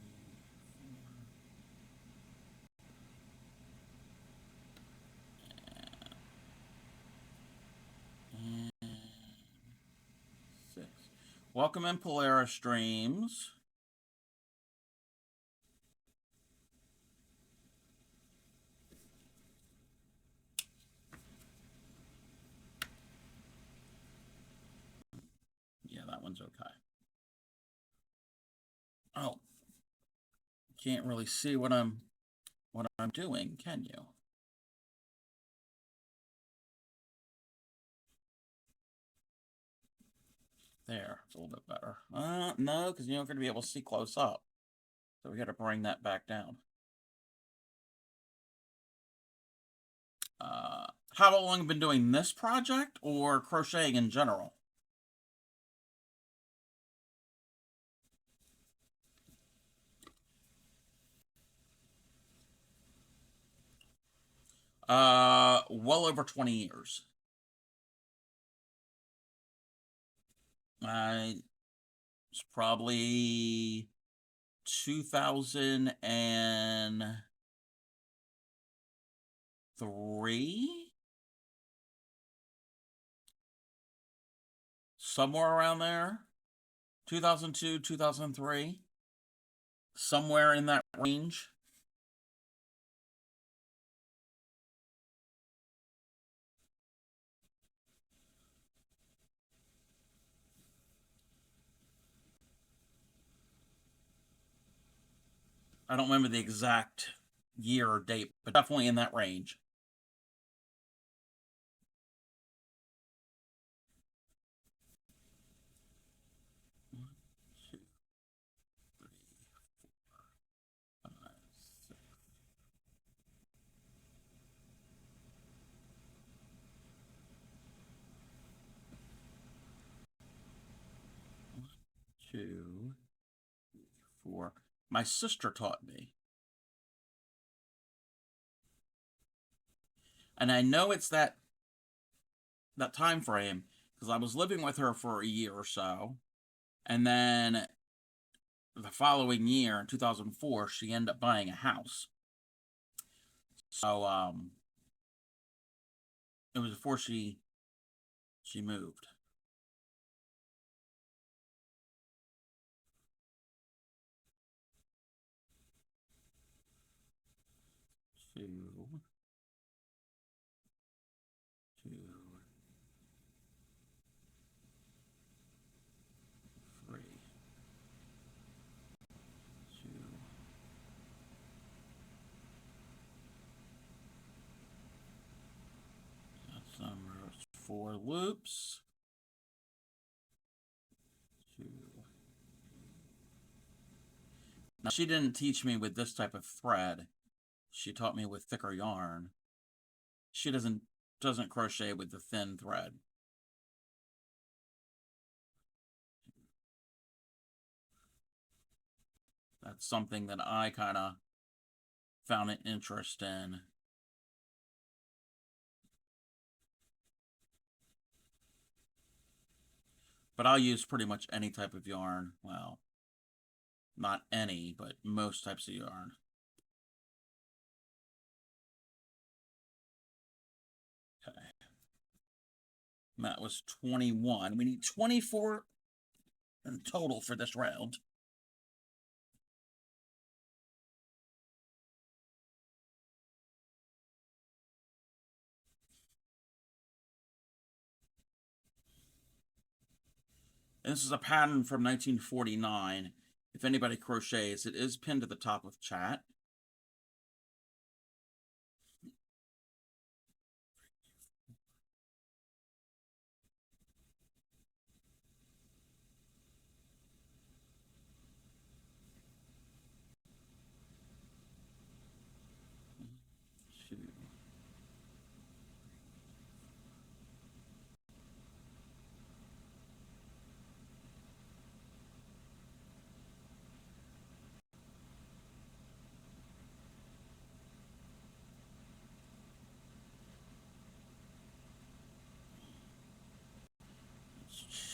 [SPEAKER 1] And 6. Welcome in, Polaris Streams. Yeah, that one's okay. Oh, can't really see what I'm doing, can you? There, it's a little bit better. No, because you're not going to be able to see close up. So we got to bring that back down. How long have you been doing this project or crocheting in general? Well over 20 years. It's probably 2003, somewhere around there. 2002, 2003, somewhere in that range. I don't remember the exact year or date, but definitely in that range. One, 2, 3, 4, 5, 6. 1, 2, 3, 4. My sister taught me. And I know it's that time frame because I was living with her for a year or so, and then the following year, in 2004, she ended up buying a house. So it was before she moved. Two, 2, 4 loops. 2. Now, she didn't teach me with this type of thread. She taught me with thicker yarn. She doesn't crochet with the thin thread. That's something that I kind of found an interest in. But I'll use pretty much any type of yarn. Well, not any, but most types of yarn. Okay. That was 21. We need 24 in total for this round. And this is a pattern from 1949. If anybody crochets, it is pinned to the top of chat.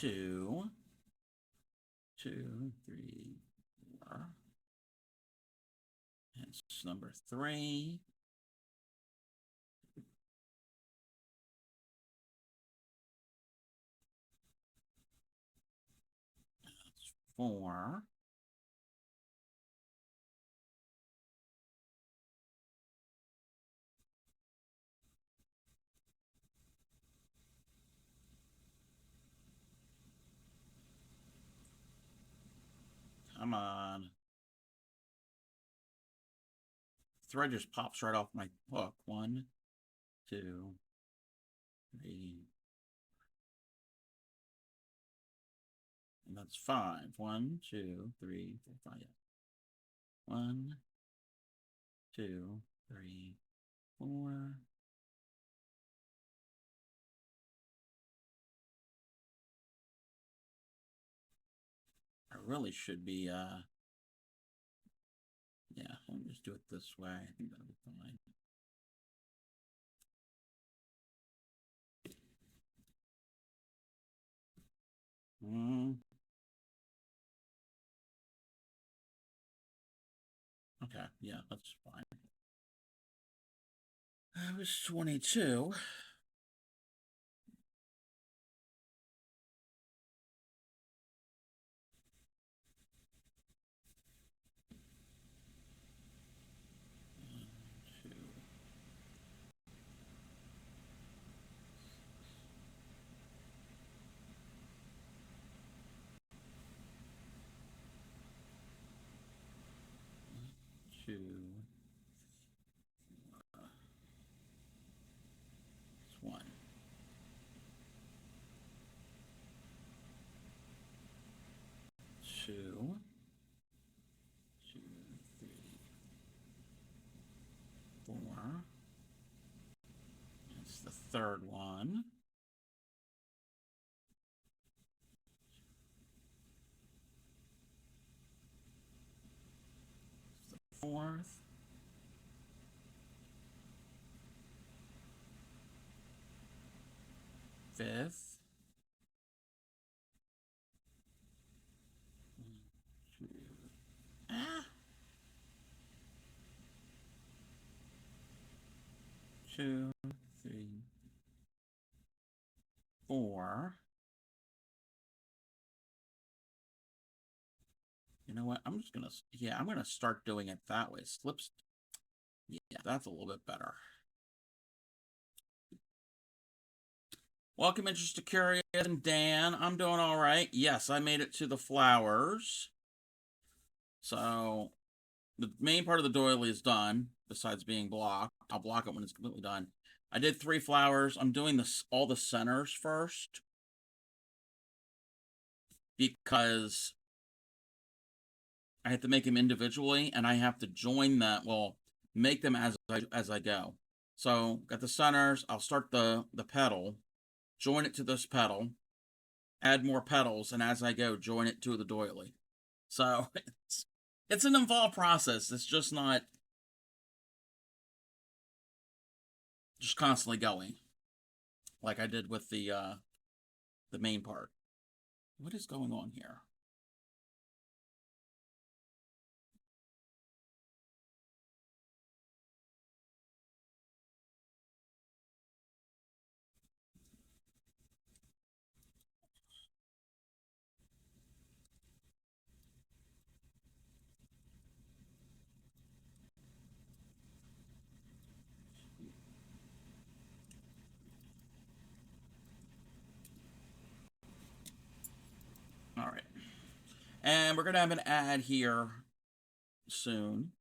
[SPEAKER 1] Two, 2, 3, 4. That's number 3. That's 4. Come on. Thread just pops right off my hook. 1, 2, 3. And that's 5. 1, 2, 3, 4, 5. 1, 2, 3, 4. I really should be, yeah, I'll just do it this way. I think that'll be fine. Okay, yeah, that's fine. I was 22. Two. It's 1. 2. 2, 3, 4. That's the third one. It's the fourth. Fifth. 1, 2. Ah. 2, 3, 4. You know what? I'm just gonna, yeah, I'm gonna start doing it that way. Slips. Yeah, that's a little bit better. Welcome, Interested Curious and Dan. I'm doing all right. Yes, I made it to the flowers. So the main part of the doily is done, besides being blocked. I'll block it when it's completely done. I did 3 flowers. I'm doing this all the centers first because I have to make them individually, and I have to join that. Well, make them as I go. So got the centers. I'll start the petal, join it to this petal, add more petals, and as I go, join it to the doily. So it's an involved process. It's just not just constantly going like I did with the main part. What is going on here? All right. And we're going to have an ad here soon.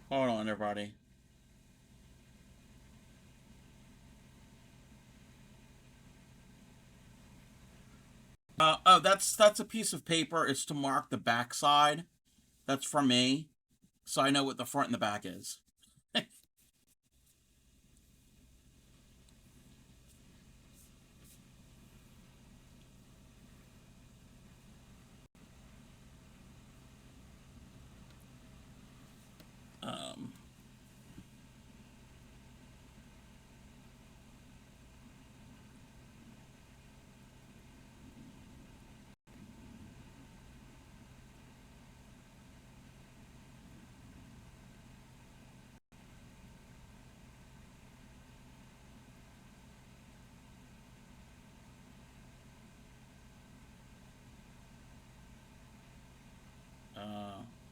[SPEAKER 1] Hold on, everybody. Oh, that's a piece of paper. It's to mark the back side. That's from me, so I know what the front and the back is. um,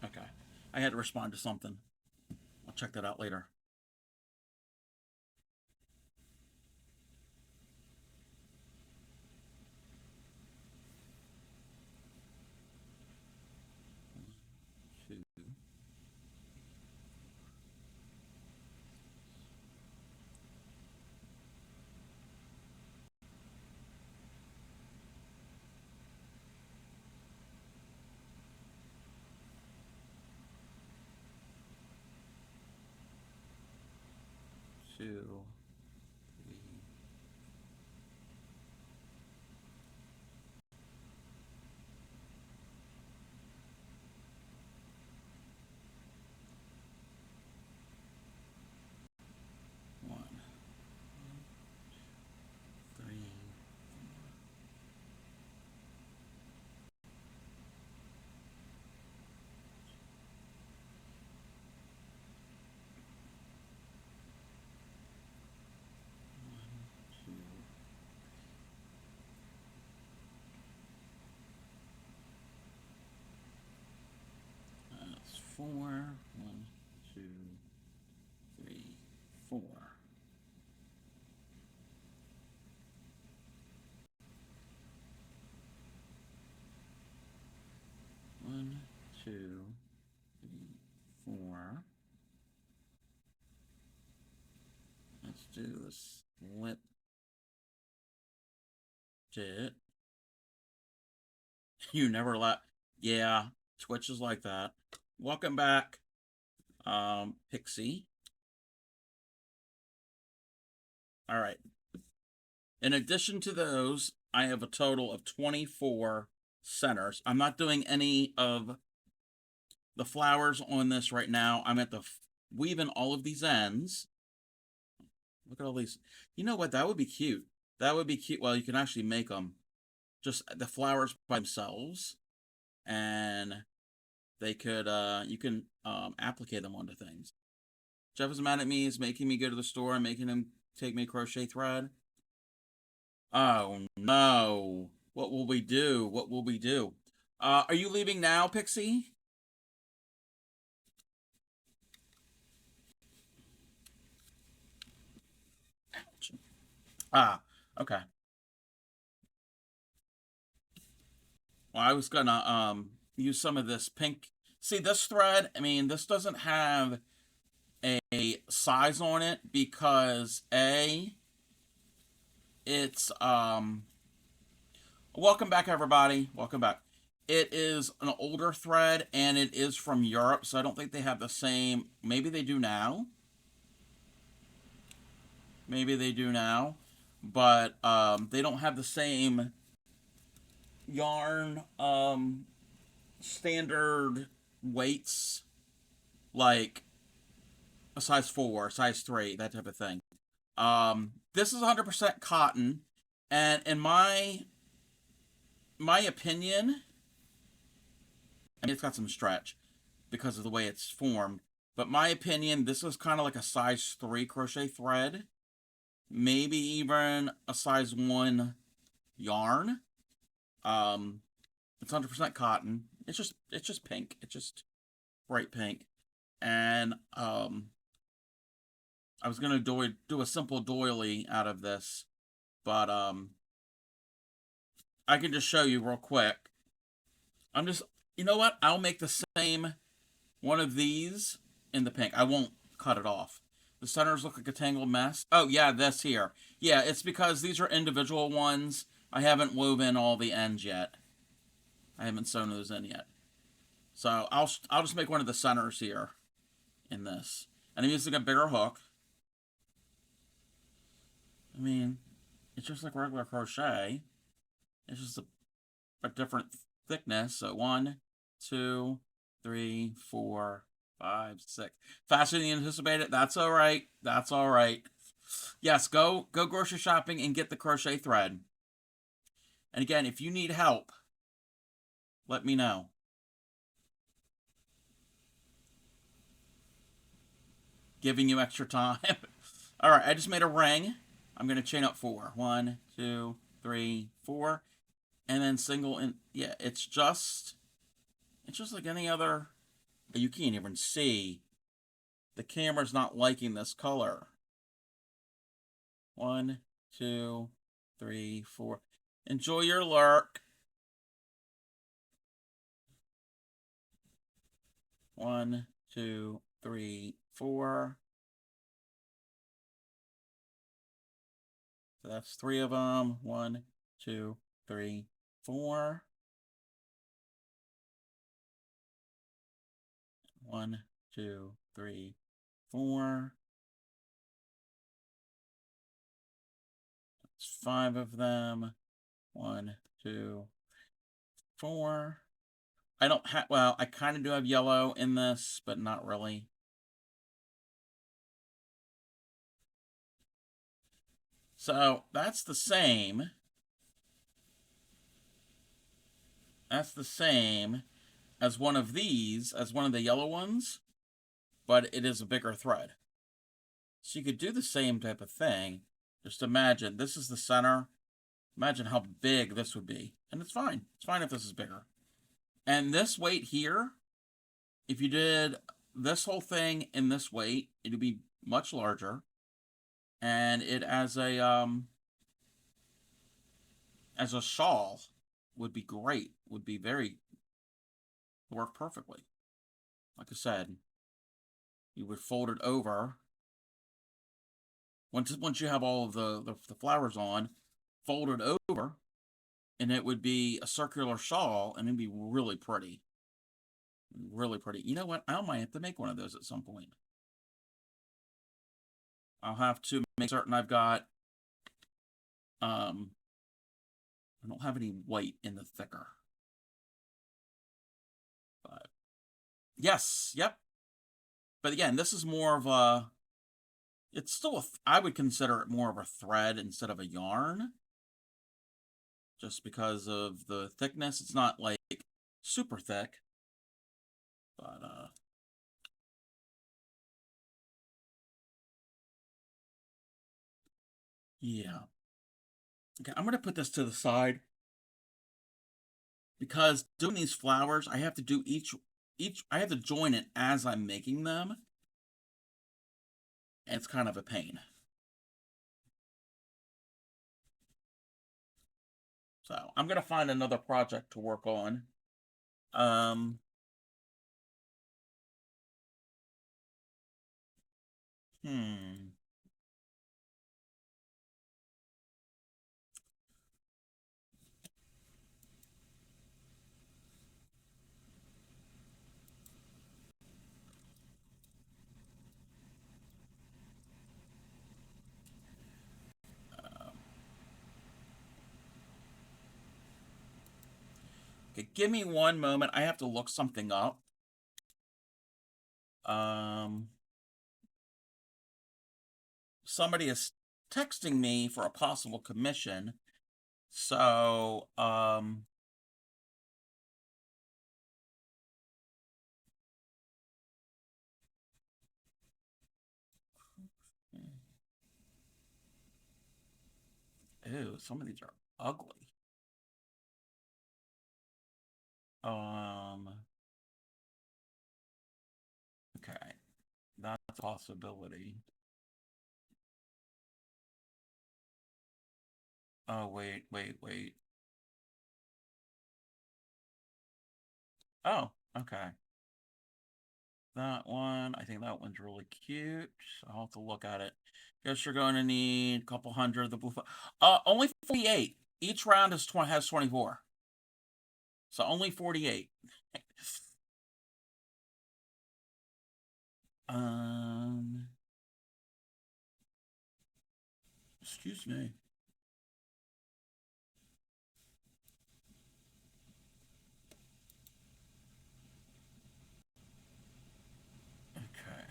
[SPEAKER 1] okay. I had to respond to something. I'll check that out later. Two, 2, 3. 1, 3. 2. That's 4. 1, 2, 3, 4. 1, 2, 3, 4. Let's do a slip it. You never let. Yeah, Twitch is like that. Welcome back, Pixie. All right. In addition to those, I have a total of 24 centers. I'm not doing any of the flowers on this right now. I'm at the weaving all of these ends. Look at all these. You know what? That would be cute. That would be cute. Well, you can actually make them just the flowers by themselves, and they could you can applicate them onto things. Jeff is mad at me. He's making me go to the store and making him take me a crochet thread. Oh no! What will we do? What will we do? Are you leaving now, Pixie? Ouch. Ah, okay. Well, I was gonna use some of this pink. See this thread? I mean, this doesn't have a size on it because it's welcome back, everybody. Welcome back. It is an older thread and it is from Europe, so I don't think they have the same. Maybe they do now. Maybe they do now, but they don't have the same yarn standard weights like a size 4, size 3, that type of thing. This is 100% cotton, and in my opinion, I mean, it's got some stretch because of the way it's formed, but my opinion, this is kind of like a size 3 crochet thread, maybe even a size 1 yarn. It's 100% cotton. It's just pink. It's just bright pink, and I was gonna do a simple doily out of this, but I can just show you real quick. You know what? I'll make the same one of these in the pink. I won't cut it off. The centers look like a tangled mess. Oh yeah, this here. Yeah, it's because these are individual ones. I haven't woven all the ends yet. I haven't sewn those in yet. So I'll just make one of the centers here in this. And I'm using a bigger hook. I mean, it's just like regular crochet. It's just a different thickness. So 1, 2, 3, 4, 5, 6. Faster than you anticipated. That's all right. That's all right. Yes, go grocery shopping and get the crochet thread. And again, if you need help, let me know. Giving you extra time. All right, I just made a ring. I'm going to chain up 4. 1, 2, 3, 4. And then single in. Yeah, it's just like any other. You can't even see. The camera's not liking this color. 1, 2, 3, 4. Enjoy your lurk. 1, 2, 3, 4. So that's 3 of them. 1, 2, 3, 4. 1, 2, 3, 4. That's 5 of them. 1, 2, 4. I don't have, well, I kind of do have yellow in this, but not really. So that's the same. That's the same as one of these, as one of the yellow ones, but it is a bigger thread. So you could do the same type of thing. Just imagine, this is the center. Imagine how big this would be. And it's fine. It's fine if this is bigger. And this weight here, if you did this whole thing in this weight, it would be much larger. And it as a shawl would be great. Would be very work perfectly. Like I said, you would fold it over. Once you have all of the flowers on, fold it over, and it would be a circular shawl, and it'd be really pretty. Really pretty. You know what? I might have to make one of those at some point. I'll have to make certain I've got, I don't have any white in the thicker. But, yes, yep. But again, this is more of a, it's still I would consider it more of a thread instead of a yarn. just because of the thickness. It's not like super thick, but yeah. Okay, I'm gonna put this to the side because doing these flowers, I have to do each I have to join it as I'm making them, and it's kind of a pain. So I'm gonna find another project to work on. Um, hmm. Okay, give me one moment. I have to look something up. Um, Somebody is texting me for a possible commission. So, ew, some of these are ugly. Um, okay, that's a possibility. Oh, wait, wait, wait. Oh, okay. That one, I think that one's really cute. I'll have to look at it. Guess you're going to need a couple hundred of the blue. Only 48. Each round has 24. So only 48. Um, Excuse me. Okay.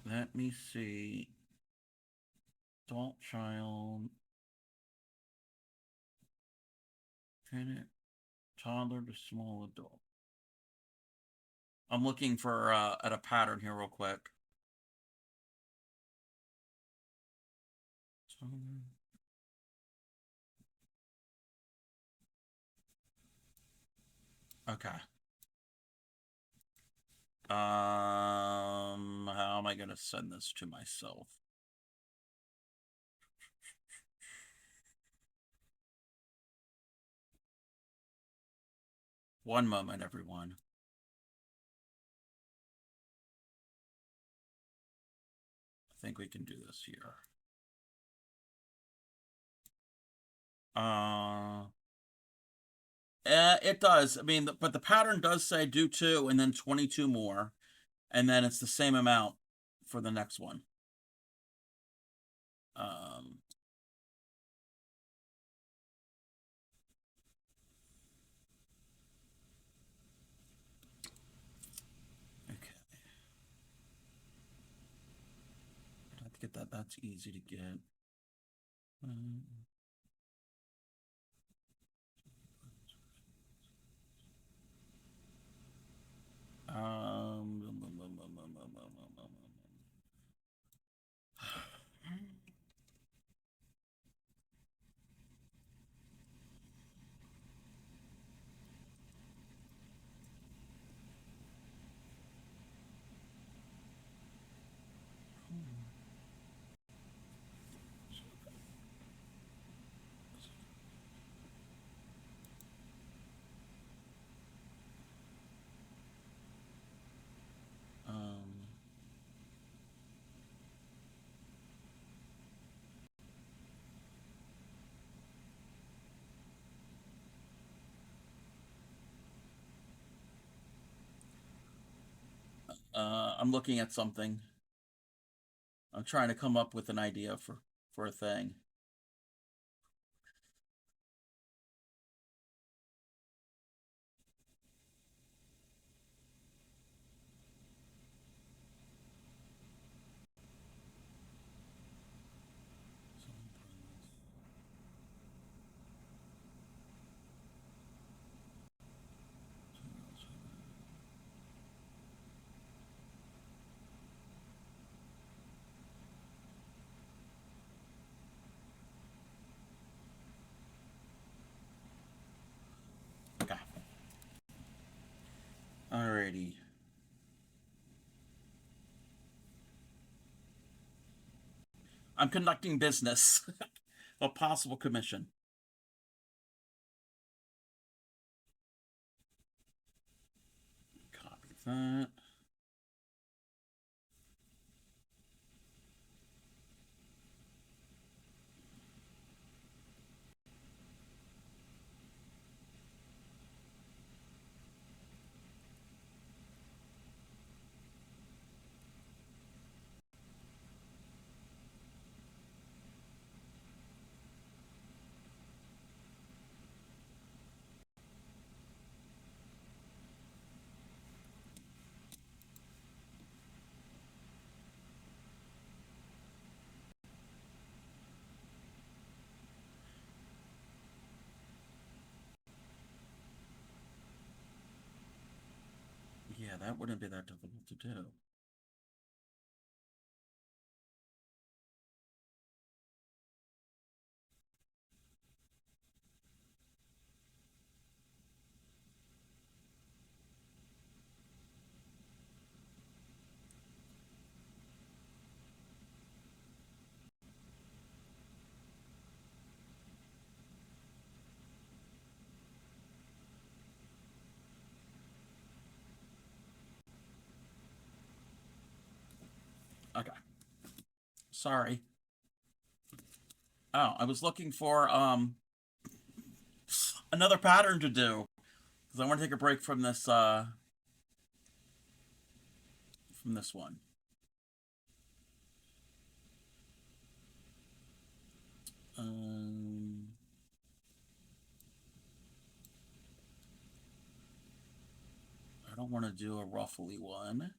[SPEAKER 1] Let me see. Adult child. Tenant. Toddler to small adult. I'm looking for at a pattern here real quick. Okay. How am I gonna send this to myself? One moment, everyone. I think we can do this here. Uh, it does. I mean, but the pattern does say do two and then 22 more, and then it's the same amount for the next one. Um, okay. I have to get that. That's easy to get. Um, um, um, I'm looking at something. I'm trying to come up with an idea for a thing. Alrighty. I'm conducting business. A possible commission. Copy that. Yeah, that wouldn't be that difficult to do. Okay. Sorry. Oh, I was looking for another pattern to do because I want to take a break from this one. Um, I don't want to do a ruffly one.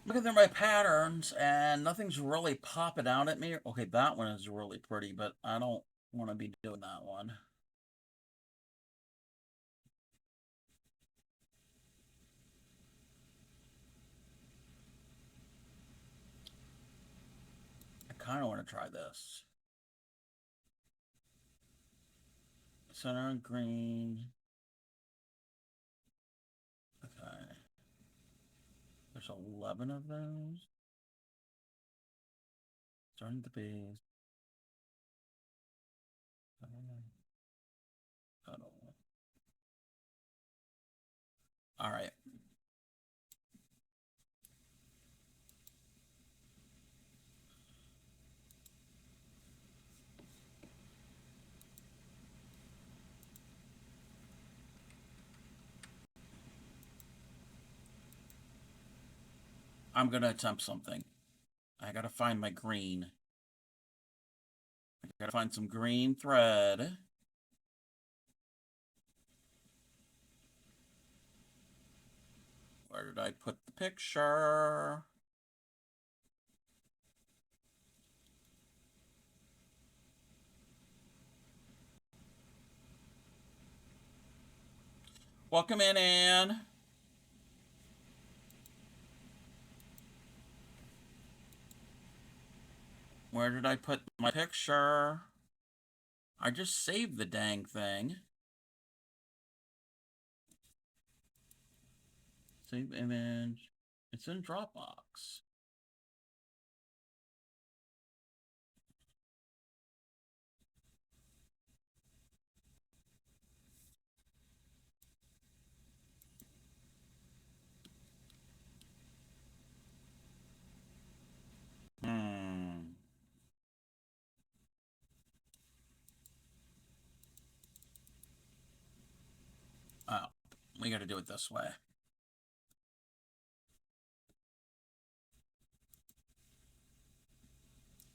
[SPEAKER 1] Looking through my patterns and nothing's really popping out at me. Okay, that one is really pretty, but I don't want to be doing that one. I kind of want to try this. Center green. Okay. There's 11 of those. Starting the base. I don't know. I don't know. All right. I'm going to attempt something. I got to find my green. I got to find some green thread. Where did I put the picture? Welcome in, Anne. Where did I put my picture? I just saved the dang thing. Save image. It's in Dropbox. Hmm. Oh, we got to do it this way.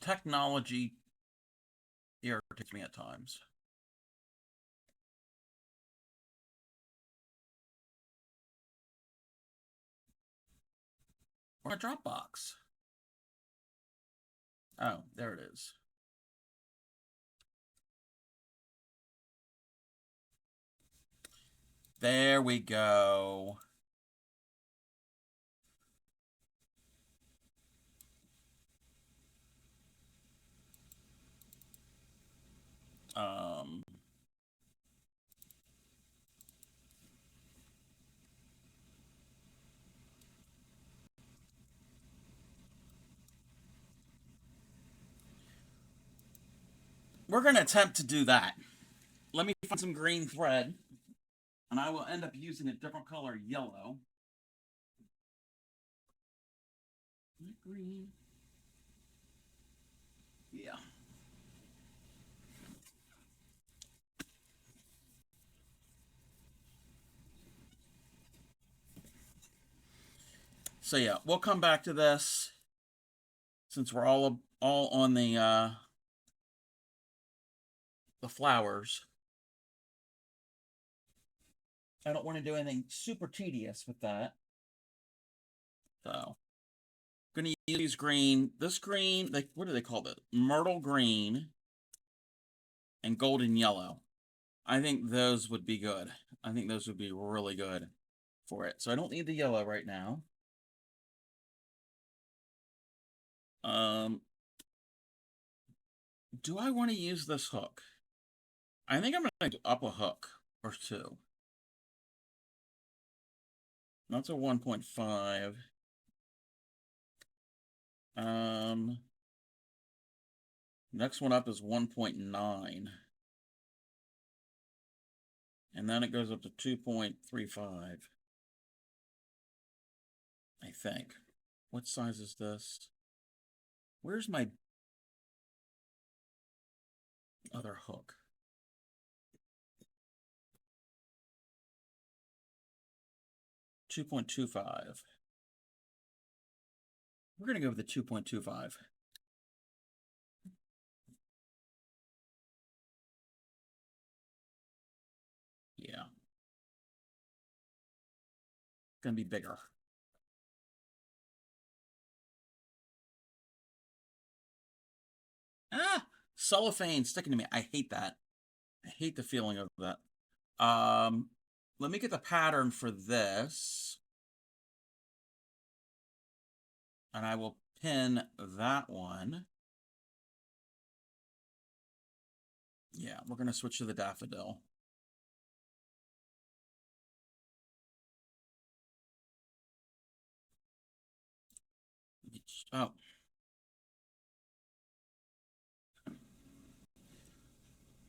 [SPEAKER 1] Technology irritates me at times. Or a Dropbox. Oh, there it is. There we go. Um, we're going to attempt to do that. Let me find some green thread, and I will end up using a different color, yellow. Green. Yeah. So yeah, we'll come back to this since we're all on the flowers. I don't want to do anything super tedious with that. So, gonna use green. This green, like what do they call it? Myrtle green and golden yellow. I think those would be good. I think those would be really good for it. So I don't need the yellow right now. Do I want to use this hook? I think I'm going to up a hook or two. That's a 1.5. Next one up is 1.9. And then it goes up to 2.35. I think. What size is this? Where's my other hook? 2.25. We're going to go with the 2.25. Yeah. Going to be bigger. Ah! Cellophane sticking to me. I hate that. I hate the feeling of that. Let me get the pattern for this. And I will pin that one. Yeah, we're going to switch to the daffodil. Oh.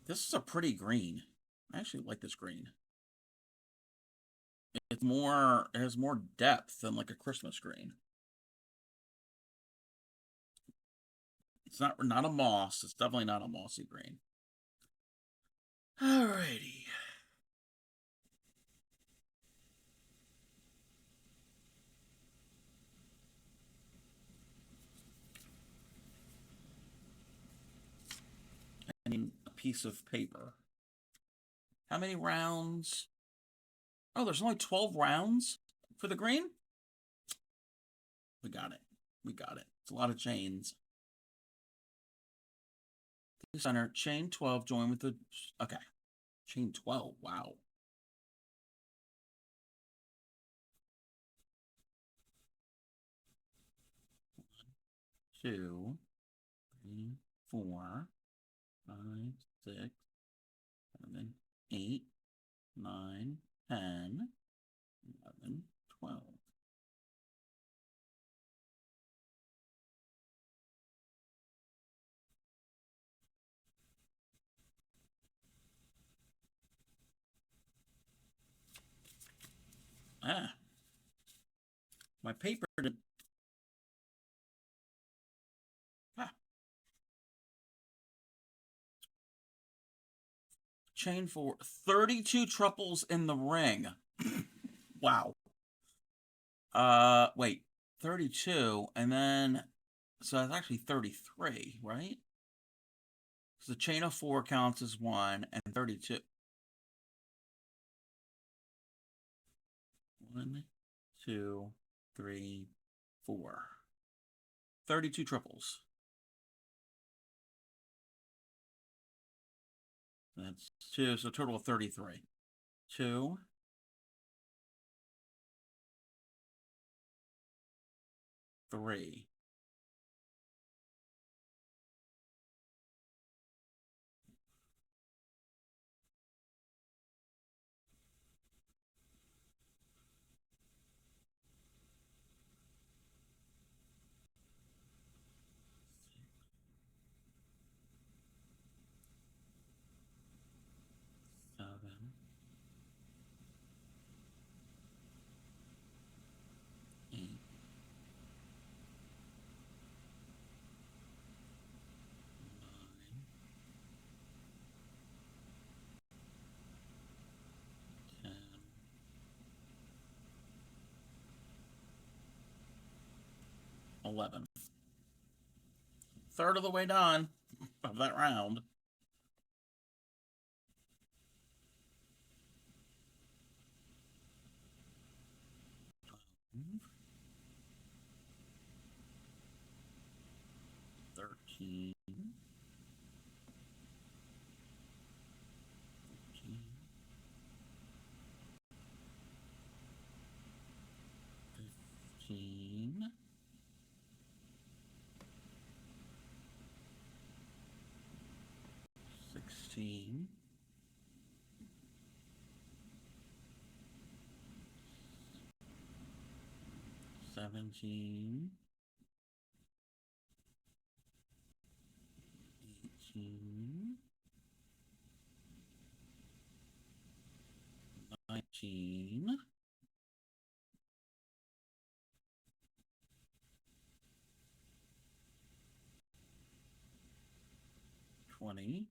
[SPEAKER 1] This is a pretty green. I actually like this green. It's more, it has more depth than like a Christmas green. It's not a moss. It's definitely not a mossy green. Alrighty. I need a piece of paper. How many rounds? Oh, there's only 12 rounds for the green? We got it. We got it. It's a lot of chains. Center, chain 12, join with the... Okay. Chain 12, wow. Two, three, 4, 5, 6, 7, 8, 9, 10, 11, 12. Ah, my paper did. Ah. Chain 4. 32 triples in the ring. Wow. Wait. 32, and then, so that's actually 33, right? So the chain of 4 counts as 1, and 32. 1, 2, 3, 4. 32 triples. That's 2, so total of 33. 2, 3. 7, 8, 9, 10, 11. Third of the way done of that round. Mm-hmm. 13, 14, 15, 16, 17, 18, 19, 20,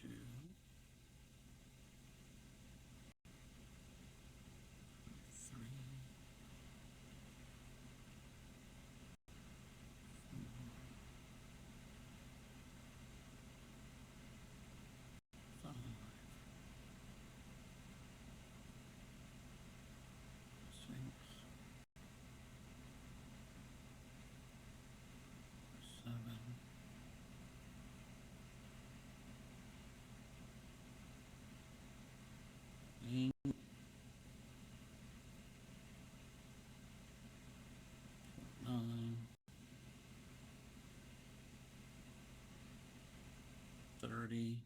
[SPEAKER 1] 2, 3, 5, 6, 7, 8, 9, 30,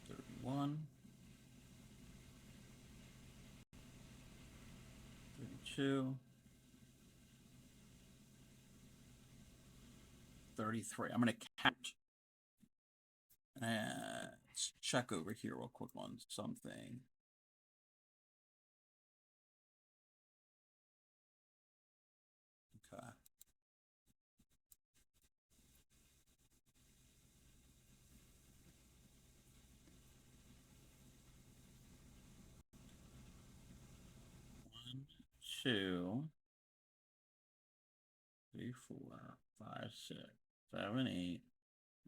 [SPEAKER 1] 31, 32, 33. I'm going to count. Let's check over here real quick on something. Okay. One, 2, 3, 4, 5, 6, 7, 8,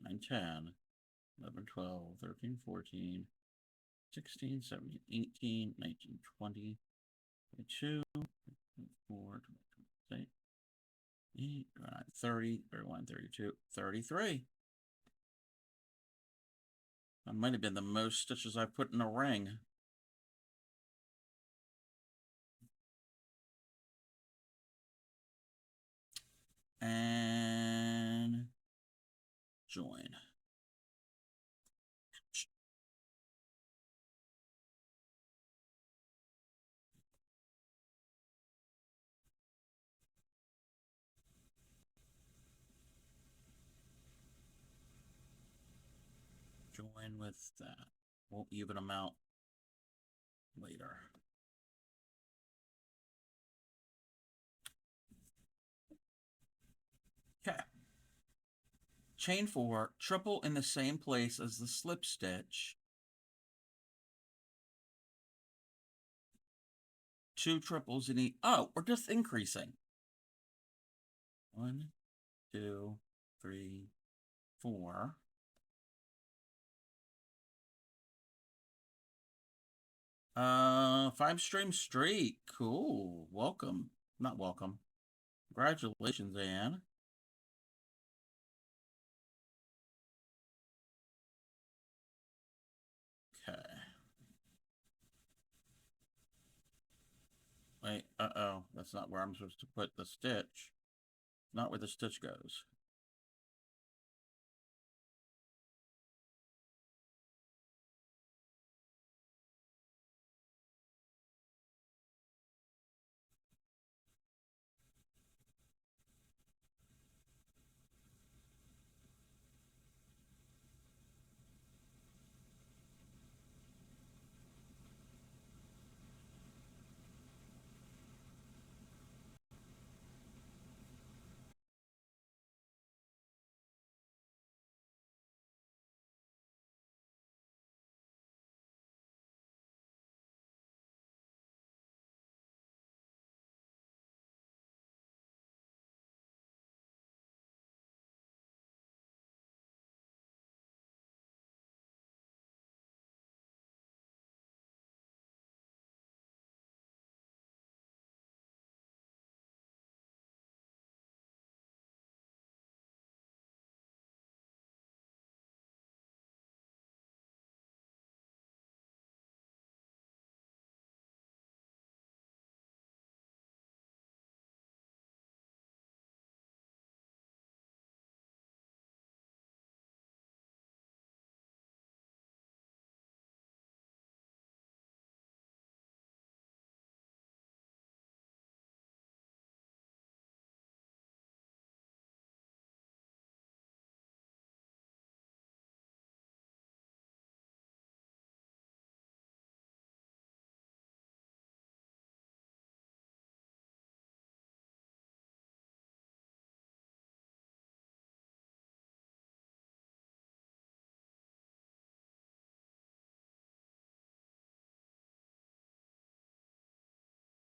[SPEAKER 1] 9, 10, 11, 12, 13, 14, 16, 17, 18, 19, 20, 22, 24, 25, 28, 29, 30, 31, 32, 33. That might have been the most stitches I put in a ring. And join. in with that. We'll even them out later. Okay. Chain 4, triple in the same place as the slip stitch. 2 triples in each. Oh, we're just increasing. 1, 2, 3, 4. Five-stream streak. Cool. Welcome. Not welcome. Congratulations, Anne. Okay. Wait, uh-oh. That's not where I'm supposed to put the stitch. Not where the stitch goes.